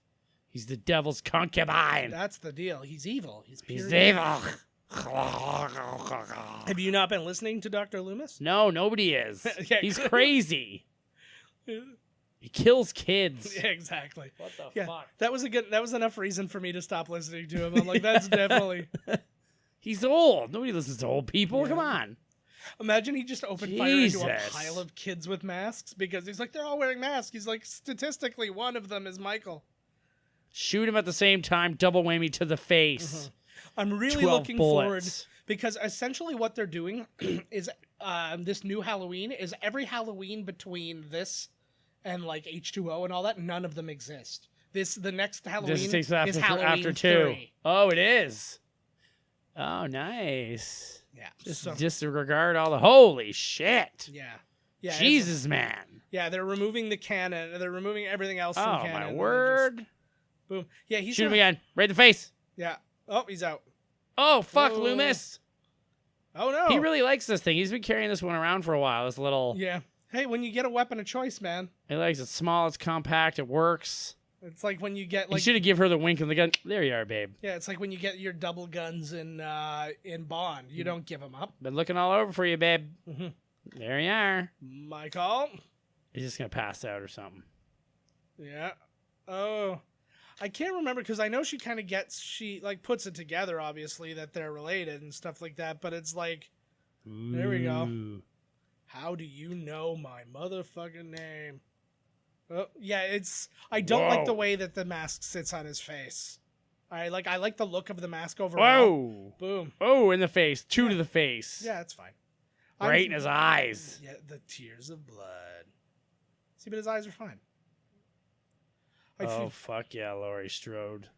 He's the devil's concubine. That's the deal. He's evil. He's pure He's evil. Have you not been listening to Dr. Loomis? No, nobody is. Yeah, He's good. crazy. He kills kids. Yeah, exactly. What the Yeah, fuck? that was enough reason for me to stop listening to him. I'm like, that's definitely. He's old. Nobody listens to old people. Yeah. Come on. Imagine he just opened fire into a Jesus. pile of kids with masks because he's like, they're all wearing masks. He's like, statistically, one of them is Michael. Shoot him at the same time. Double whammy to the face. I'm really 12 looking forward bullets. because essentially what they're doing is this new Halloween is every Halloween between this and like H2O and all that. None of them exist. The next Halloween This takes is after, Halloween after 2. 3. Oh, it is. Oh, nice. Yeah. Just so, disregard all the holy shit. yeah. Yeah. it's- Jesus, man. Yeah, they're removing the canon. They're removing everything else from Oh, canon. my and then word. just- boom. Yeah, he's Shoot him gonna- again. Right in the face. Yeah. Oh, he's out. Oh, fuck, Whoa. Loomis. Oh no. He really likes this thing. He's been carrying this one around for a while. This little... Yeah. Hey, when you get a weapon of choice, man, He likes it small. It's compact. It works. it's like when you get You like should have give her the wink and the gun. There you are, babe. yeah, it's like when you get your double guns in Bond. You don't give them up. Been looking all over for you, babe. Mhm. There you are. Michael. He's just going to pass out or something. Yeah. Oh. I can't remember because I know she like puts it together, obviously, that they're related and stuff like that, but it's like, There we go. Ooh. how do you know my motherfucking name? Oh, yeah, I don't like the Whoa. way that the mask sits on his face. I like the look of the mask overall. Whoa. Boom. Oh, in the face. 2 Yeah. to the face. Yeah, it's fine. Right in his eyes. Yeah, the tears of blood. See, but his eyes are fine. I Oh, feel- fuck yeah, Laurie Strode.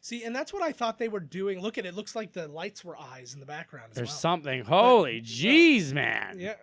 see, and that's what I thought they were doing. Look at it. Looks like the lights were eyes in the background as There's well. something. Holy jeez, man. Yeah.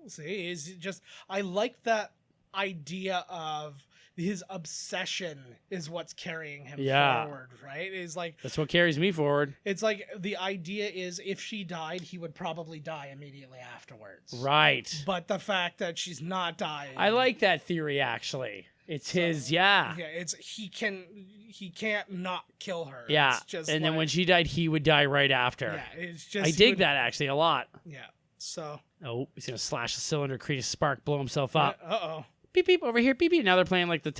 See, is just I like that idea of his obsession is what's carrying him Yeah. forward, right? Is like That's what carries me forward. it's like the idea is if she died, he would probably die immediately afterwards. Right. But the fact that she's not dying, I like that theory, actually. It's his, yeah. Yeah, it's he can't not kill her. Yeah. It's just And then like- when she died, he would die right after. yeah, it's just I he dig would- that, actually, a lot. Yeah. So Oh, he's going to slash the cylinder, create a spark, blow himself up. oh. Beep, beep, over here, beep, beep. Now they're playing like the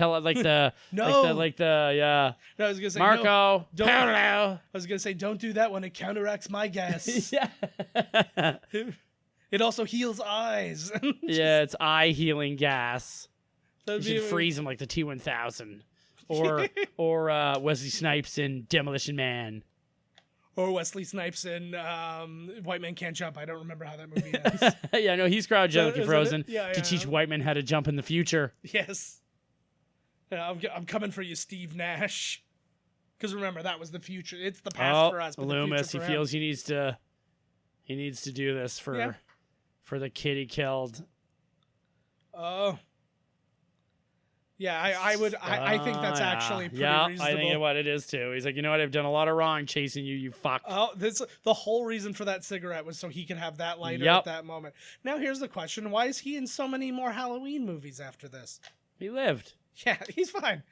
No. yeah. No, I was gonna say Marco, no, don't- Paolo. I was gonna say don't do that when it counteracts my gas. Yeah. It also heals eyes. Yeah, it's eye healing gas. You That'd should be- freeze him like the T-1000. Or Wesley Snipes in Demolition Man. Or Wesley Snipes in White Man Can't Jump. I don't remember how that movie ends. Yeah, no, he's cryogenically Isn't it? frozen Yeah, to yeah. teach white men how to jump in the future. Yes. Yeah, I'm coming for you, Steve Nash. Because remember, that was the future. It's the past for us. But Loomis, the he future for him. feels he needs to do this for Yeah. the kid he killed. Oh. Yeah, I think that's yeah. actually pretty yeah, reasonable. I think what it is too. He's like, you know what? I've done a lot of wrong chasing you, you fuck. Oh, the whole reason for that cigarette was so he could have that lighter Yep. at that moment. Now here's the question: why is he in so many more Halloween movies after this? He lived. Yeah, he's fine.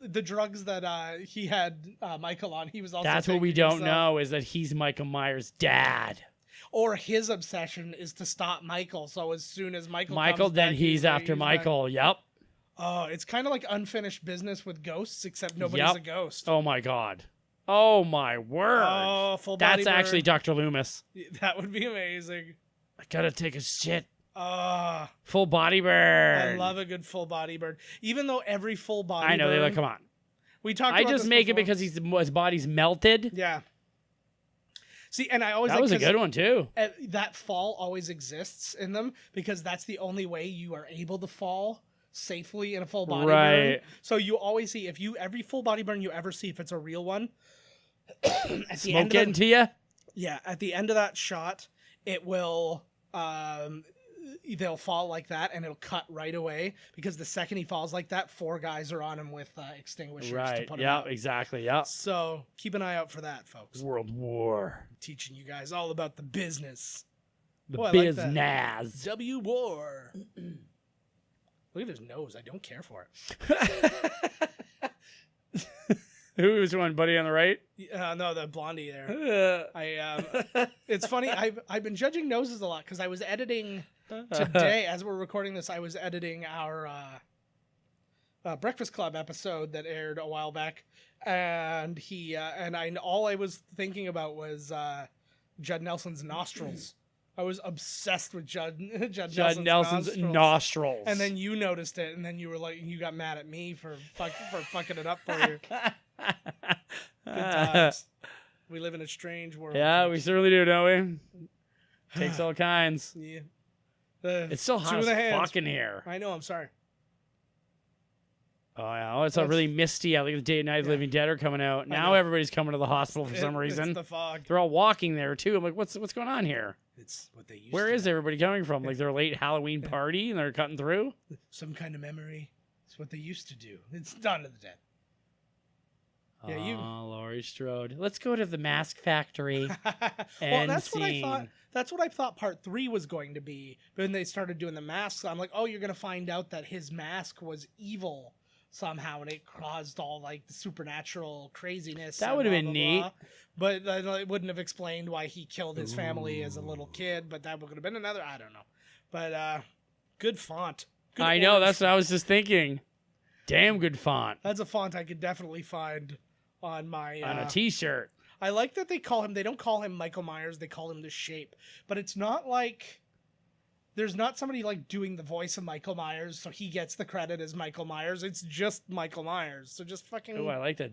The drugs that he had Michael on, he was also. That's what we taking don't himself. know is that he's Michael Myers' dad. Or his obsession is to stop Michael. So as soon as Michael comes Then back, he's after back. Michael. Yep. Oh, it's kind of like unfinished business with ghosts, except nobody's Yep. a ghost. Oh my god. Oh my word. Oh, full body That's actually burn. Dr. Loomis. That would be amazing. I gotta take a shit. Ah. Full body burn. I love a good full body burn. Even though every full body I know. burn, They're like, come on. we talked I about just this make before. it because his body's melted. Yeah. See, and I always That like was a 'cause, good one too. that fall always exists in them because that's the only way you are able to fall. safely in a full body Right. burn. So you always see every full body burn you ever see, if it's a real one, at the Smoke end getting to you? yeah, at the end of that shot, it will they'll fall like that, and it'll cut right away, because the second he falls like that, 4 guys are on him with extinguishers to Right. put him Yeah, out. exactly. Yeah. So keep an eye out for that, folks. World War. I'm teaching you guys all about the business. The Oh, I like that. biznaz. W War. Look at his nose. I don't care for it. Who was one, buddy, on the right? No, the blondie there. It's funny. I've been judging noses a lot because I was editing today, as we're recording this. I was editing our Breakfast Club episode that aired a while back, and all I was thinking about was Judd Nelson's nostrils. I was obsessed with Judd Nelson's nostrils. And then you noticed it, and then you were like, you got mad at me for fucking it up for you. Good times. We live in a strange world. Yeah, we certainly do, don't we? Takes all kinds. Yeah. It's so hot as fuck in here. I know, I'm sorry. Oh, yeah. Oh, it's all really misty. I think the Day and Night of the Living Dead are coming out. Now everybody's coming to the hospital for some reason. It's the fog. They're all walking there, too. I'm like, what's going on here? It's what they used Where to is everybody coming from? Like their late Halloween party and they're cutting through? Some kind of memory. It's what they used to do. It's Dawn of the Dead. Yeah, Oh, Laurie Strode. Let's go to the Mask Factory. Well, that's what I thought. That's what I thought part 3 was going to be. But when they started doing the masks, I'm like, oh, you're going to find out that his mask was evil somehow, and it caused all like the supernatural craziness. That would have been neat. But it wouldn't have explained why he killed his family as a little kid. But that would have been another. I don't know. But good font. Good I know. orange That's what I was just thinking. Damn good font. That's a font I could definitely find on my on a T-shirt. I like that they don't call him Michael Myers, they call him The Shape. But it's not like there's not somebody like doing the voice of Michael Myers, so he gets the credit as Michael Myers. It's just Michael Myers. So just fucking. Oh, I like that.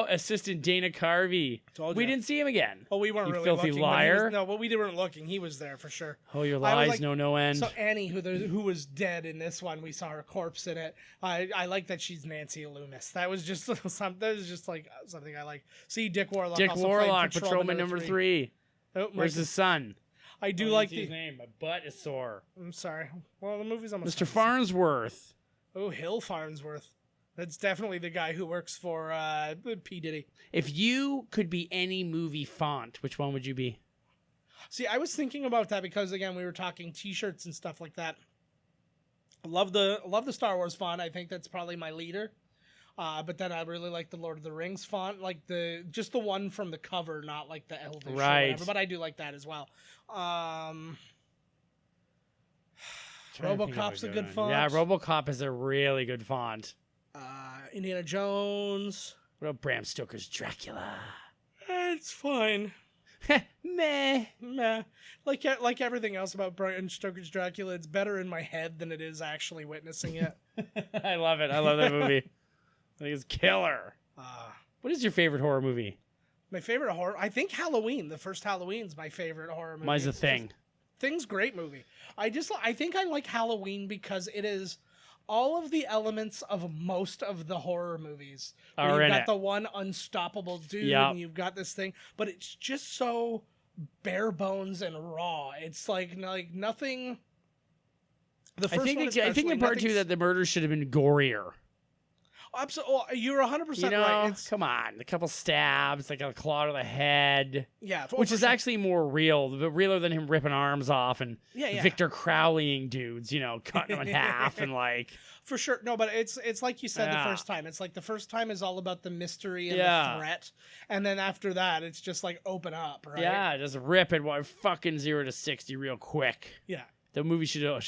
Assistant Dana Carvey. Told We ya. didn't see him again. Well, we weren't You really filthy looking. liar. But we weren't looking. He was there for sure. Oh, your I was lies like- know no end. So Annie, who was dead in this one, we saw her corpse in it. I like that she's Nancy Loomis. That was just something I like. See, Dick Warlock. Dick also Warlock, played Patrolman number 3. Oh, Where's his son? I do What like is his the. name. My butt is sore. I'm sorry. Well, the movie's almost. Mr. done. Farnsworth. Oh, Hill Farnsworth. That's definitely the guy who works for P. Diddy. If you could be any movie font, which one would you be? See, I was thinking about that because again, we were talking T-shirts and stuff like that. I love the Star Wars font. I think that's probably my leader. But then I really like the Lord of the Rings font, like just the one from the cover, not like the Elvish or Right. whatever. But I do like that as well. Trying to think of RoboCop's a good one. font. Yeah, RoboCop is a really good font. Indiana Jones. What about Bram Stoker's Dracula? It's fine. Meh. Meh. Like everything else about Bram Stoker's Dracula, it's better in my head than it is actually witnessing it. I love it. I love that movie. I think it's killer. What is your favorite horror movie? My favorite horror, I think Halloween. The first Halloween's my favorite horror movie. Mine's The Thing. Thing's a great movie. I think I like Halloween because it is all of the elements of most of the horror movies. Where Are you've in got it. the one unstoppable dude, Yep. and you've got this thing, but it's just so bare bones and raw. It's like nothing. The I first think one I think in especially, part 2 nothing's- that the murder should have been gorier. Absolutely, you're 100% You know, right. It's come on, a couple stabs, like a claw to the head, yeah, which for is sure. actually more real, but realer than him ripping arms off and Yeah. Victor Crowleying dudes, cutting them in half and like. For sure. No, but it's like you said Yeah. the first time. It's like the first time is all about the mystery and Yeah. the threat. And then after that, it's just like open up, right? Yeah, just rip it fucking 0 to 60 real quick. Yeah. The movie should have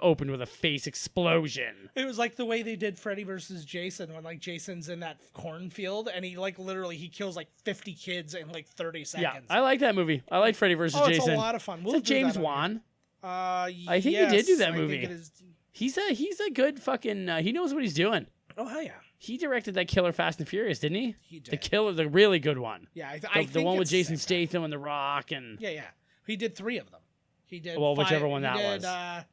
opened with a face explosion. It was like the way they did Freddy versus Jason when like Jason's in that cornfield and he like literally he kills like 50 kids in like 30 seconds. Yeah, I like that movie. I like Freddy vs. it's Jason. a lot of fun. Is it James Wan? I think he did do that I movie. think it is. He's a good fucking. He knows what he's doing. Oh hell yeah. He directed that Killer Fast and Furious, didn't he? He did. The Killer, the really good one. Yeah, I The think one with it's the Jason same guy. Statham and The Rock and. Yeah. He did 3 of them. He did Well, five- whichever one he that did, was.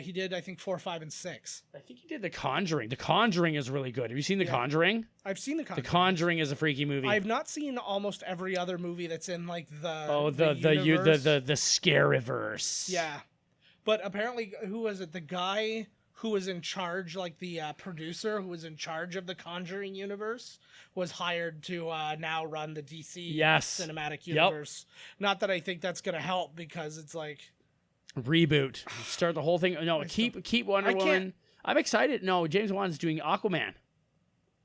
He did, I think, 4, 5, and 6. I think he did The Conjuring. The Conjuring is really good. Have you seen The Conjuring? I've seen The The Conjuring. Conjuring is a freaky movie. I've not seen almost every other movie that's in like the the universe. Scariverse. Yeah, but apparently, who was it? The guy who was in charge, like the producer who was in charge of the Conjuring universe, was hired to now run the DC cinematic universe. Not that I think that's gonna help because it's like. Reboot. Start the whole thing. No, keep Wonder Woman. I'm excited. No, James Wan's doing Aquaman.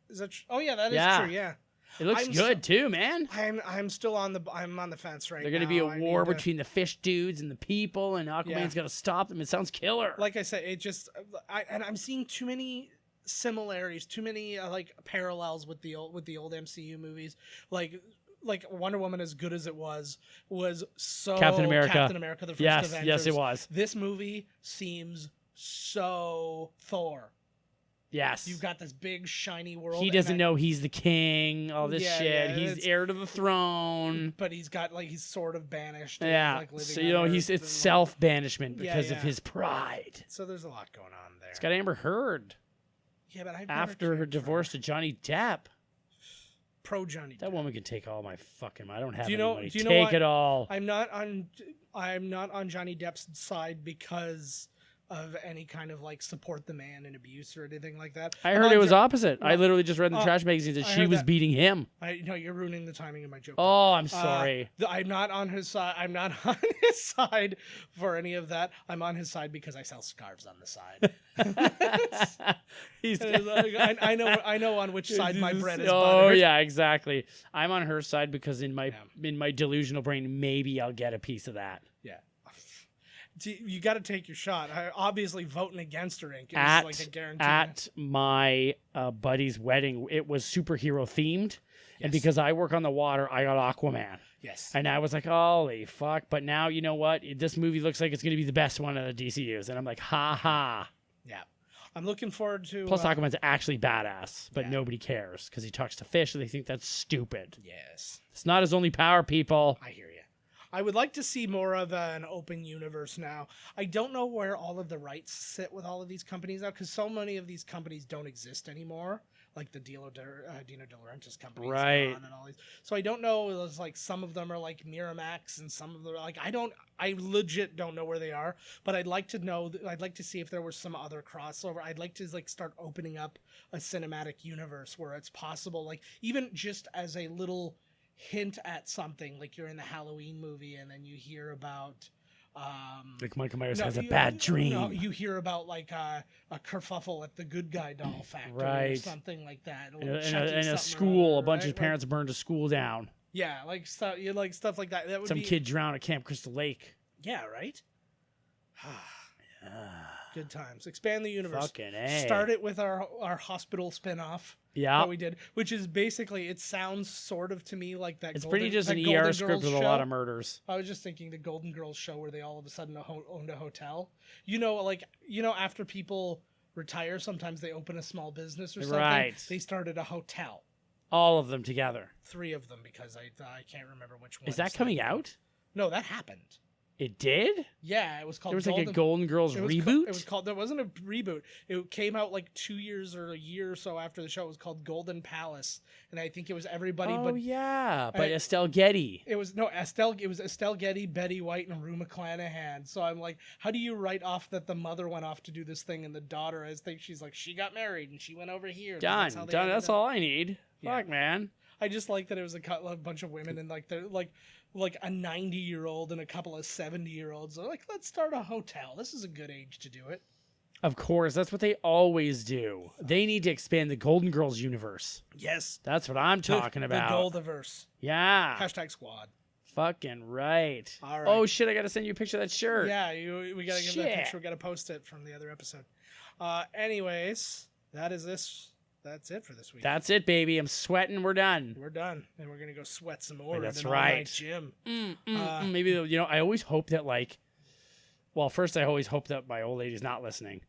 Is that? Oh yeah, that is true. Yeah, it looks good too, man. I'm still on the fence right now. They're going to be a war between the fish dudes and the people, and Aquaman's going to stop them. It sounds killer. Like I said, it just I'm seeing too many similarities, too many like parallels with the old MCU movies, like Wonder Woman, as good as it was so Captain America the first Avengers. Yes, it was. This movie seems so Thor. Yes. You've got this big shiny world. He doesn't know he's the king, all this shit. He's heir to the throne. But he's sort of banished. Yeah. So, it's self-banishment because of his pride. So there's a lot going on there. It's got Amber Heard. Yeah, but after her divorce to Johnny Depp. Pro Johnny Depp. That woman can take all my fucking. I don't have any money. Take it all. I'm not on Johnny Depp's side because of any kind of like support the man and abuse or anything like that. I heard it was opposite. I literally just read in the trash magazines that she was beating him. No, you're ruining the timing of my joke. Oh, I'm sorry. I'm not on his side. I'm not on his side for any of that. I'm on his side because I sell scarves on the side. I know on which side my bread is buttered. Oh yeah, exactly. I'm on her side because in my delusional brain, maybe I'll get a piece of that. Yeah. You got to take your shot. Obviously, voting against her is like a guarantee. At my buddy's wedding, it was superhero themed, and because I work on the water, I got Aquaman. Yes. And I was like, holy fuck! But now you know what? This movie looks like it's going to be the best one of the DCU's, and I'm like, ha ha. Yeah. I'm looking forward to. Plus, Aquaman's actually badass, but nobody cares because he talks to fish, and they think that's stupid. Yes. It's not his only power, people. I hear you. I would like to see more of an open universe now. I don't know where all of the rights sit with all of these companies now, because so many of these companies don't exist anymore, like the Dino De Laurentiis companies, right? And all these. So I don't know. It's like some of them are like Miramax, and some of them are like I legit don't know where they are. But I'd like to know. I'd like to see if there was some other crossover. I'd like to start opening up a cinematic universe where it's possible, like even just as a little hint at something, like you're in the Halloween movie and then you hear about like Michael Myers has a bad dream. No, you hear about like a kerfuffle at the Good Guy doll factory or something like that. In a school, a bunch of parents burned a school down. Yeah, like stuff like that. That would some kid drowned at Camp Crystal Lake. Yeah, right. Good times. Expand the universe. Fucking A. Start it with our hospital spinoff. Yeah, that we did, which is basically, it sounds sort of to me like that. It's pretty just an ER script with a lot of murders. I was just thinking the Golden Girls show where they all of a sudden owned a hotel. After people retire, sometimes they open a small business or something. Right. They started a hotel. All of them together. 3 of them, because I can't remember which one. Is that coming out? No, that happened. It did? Yeah, it was called. There was like a Golden Girls reboot? It was called. There wasn't a reboot. It came out like 2 years or a year or so after the show. It was called Golden Palace, and I think it was everybody. Oh but yeah, but Estelle Getty. It was Estelle Getty, Betty White, and Rue McClanahan. So I'm like, how do you write off that the mother went off to do this thing and the daughter, she's like, she got married and she went over here. Done. That's all I need. Yeah. Fuck, man. I just like that it was a bunch of women and they're like a 90-year-old and a couple of 70-year-olds. They're like, let's start a hotel. This is a good age to do it. Of course, that's what they always do. They need to expand the Golden Girls universe. Yes. That's what I'm talking about. The Goldiverse. Yeah. #squad. Fucking right. All right. Oh, shit, I got to send you a picture of that shirt. Yeah, we got to give that picture. We got to post it from the other episode. Anyways, that's it for this week. That's it, baby. I'm sweating. We're done. We're done. And we're going to go sweat some more. That's right. Gym. Maybe, I always hope that first I always hope that my old lady's not listening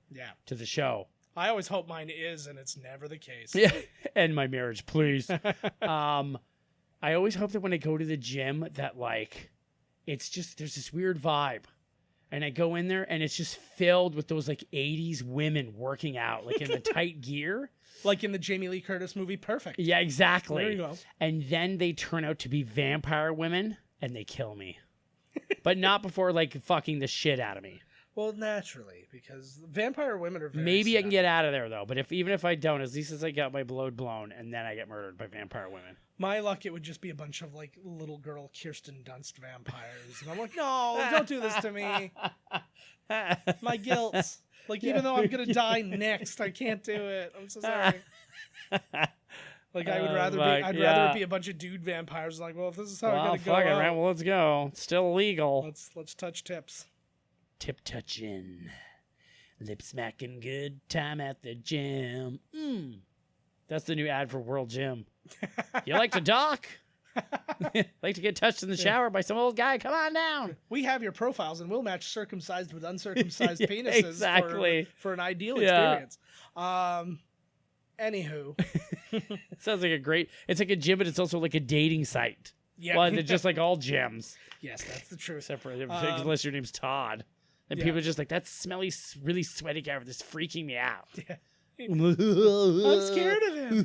to the show. I always hope mine is, and it's never the case. Yeah. End my marriage, please. I always hope that when I go to the gym that it's just, there's this weird vibe. And I go in there, and it's just filled with those like 80s women working out, like in the tight gear. Like in the Jamie Lee Curtis movie, Perfect. Yeah, exactly. There you go. And then they turn out to be vampire women, and they kill me. But not before like fucking the shit out of me. Well, naturally, because vampire women are very Maybe I can sad. get out of there though. But even if I don't, at least as I got my load blown, and then I get murdered by vampire women. My luck, it would just be a bunch of like little girl Kirsten Dunst vampires, and I'm like, no, don't do this to me. My guilt. Like, even though I'm gonna die next, I can't do it. I'm so sorry. Like, I would rather I'd rather it be a bunch of dude vampires. Like, well, if this is how I gotta go, fuck it, right? Well, let's go. It's still illegal. Let's touch tips. Tip touching, lip smacking, good time at the gym. That's the new ad for World Gym. You like to dock? Like to get touched in the shower by some old guy? Come on down. We have your profiles, and we'll match circumcised with uncircumcised Yeah, penises exactly. for an ideal Yeah. experience. Anywho. Sounds like it's like a gym, but it's also like a dating site. Yeah. Well, they're just like all gyms. Yes, that's the truth. Except for unless your name's Todd. And people are just like, that smelly, really sweaty guy that's freaking me out. Yeah. I'm scared of him.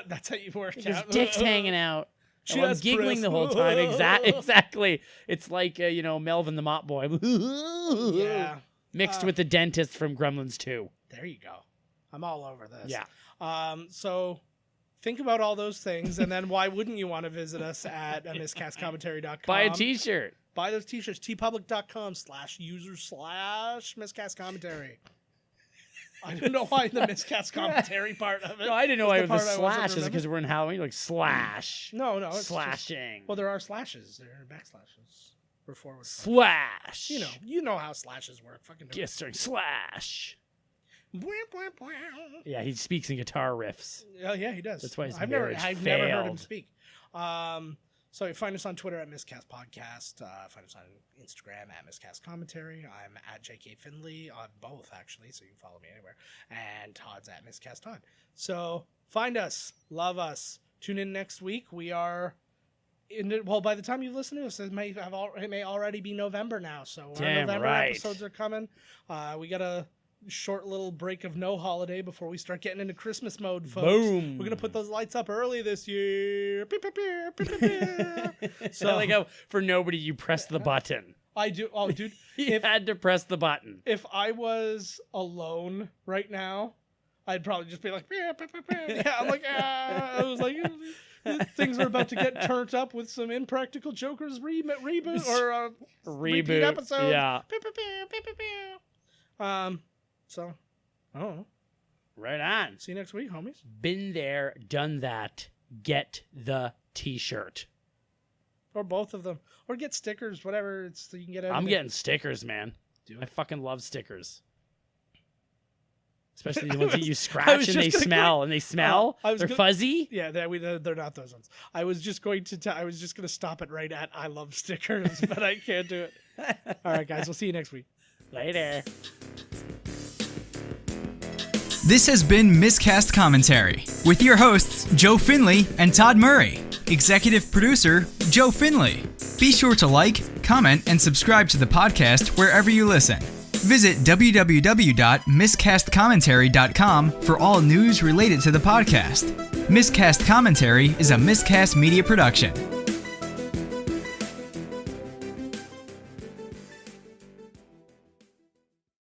That's how you work His out. dick's hanging out. Oh, I'm Chest giggling press. the whole time. Exactly. It's like, Melvin the Mop Boy. Yeah. Mixed with the dentist from Gremlins 2. There you go. I'm all over this. Yeah. So think about all those things, and then why wouldn't you want to visit us at miscastcommentary.com? Buy a t-shirt. Buy those t-shirts. teepublic.com/user/miscastcommentary. I don't know why the miscast commentary part of it. No, I didn't know is why the it was a part I wasn't slash. Is it remembering. because we're in Halloween? Like slash. No, it's just- Slashing. well, there are slashes. There are backslashes. Or forward. Slash. You know how slashes work. Fucking do it. Yes, during slash. Bwah, bwah, bwah. Yeah, he speaks in guitar riffs. Oh yeah, he does. That's why his I've never marriage heard him failed. speak. So you find us on Twitter at Miscast Podcast. Find us on Instagram at Miscast Commentary. I'm at JK Finley on both, actually, so you can follow me anywhere. And Todd's at Miscast Todd. So find us, love us. Tune in next week. We are by the time you listen to us, it may already be November now. So our Damn November right. episodes are coming. We got a short little break of no holiday before we start getting into Christmas mode, folks. Boom. We're gonna put those lights up early this year. Beep, beep, beep, beep, beep, beep. So like how for nobody you press the button. I do. Oh, dude, You had to press the button. if I was alone right now, I'd probably just be like, beep, beep, beep, beep. Yeah, I'm like, I was like, things are about to get turned up with some Impractical Jokers reboot or repeat Reboot. episode. Yeah. Beep, beep, beep, beep, beep, beep. So, I don't know. Right on. See you next week, homies. Been there, done that. Get the t-shirt. Or both of them. Or get stickers, whatever. You can get. I'm anything. getting stickers, man. I fucking love stickers. Especially the ones that you scratch and they smell. And they smell. They're fuzzy. Yeah, they're not those ones. I was just going to stop it right at I love stickers, but I can't do it. All right, guys. We'll see you next week. Later. This has been Miscast Commentary with your hosts, Joe Finley and Todd Murray. Executive producer, Joe Finley. Be sure to like, comment, and subscribe to the podcast wherever you listen. Visit www.miscastcommentary.com for all news related to the podcast. Miscast Commentary is a Miscast Media production.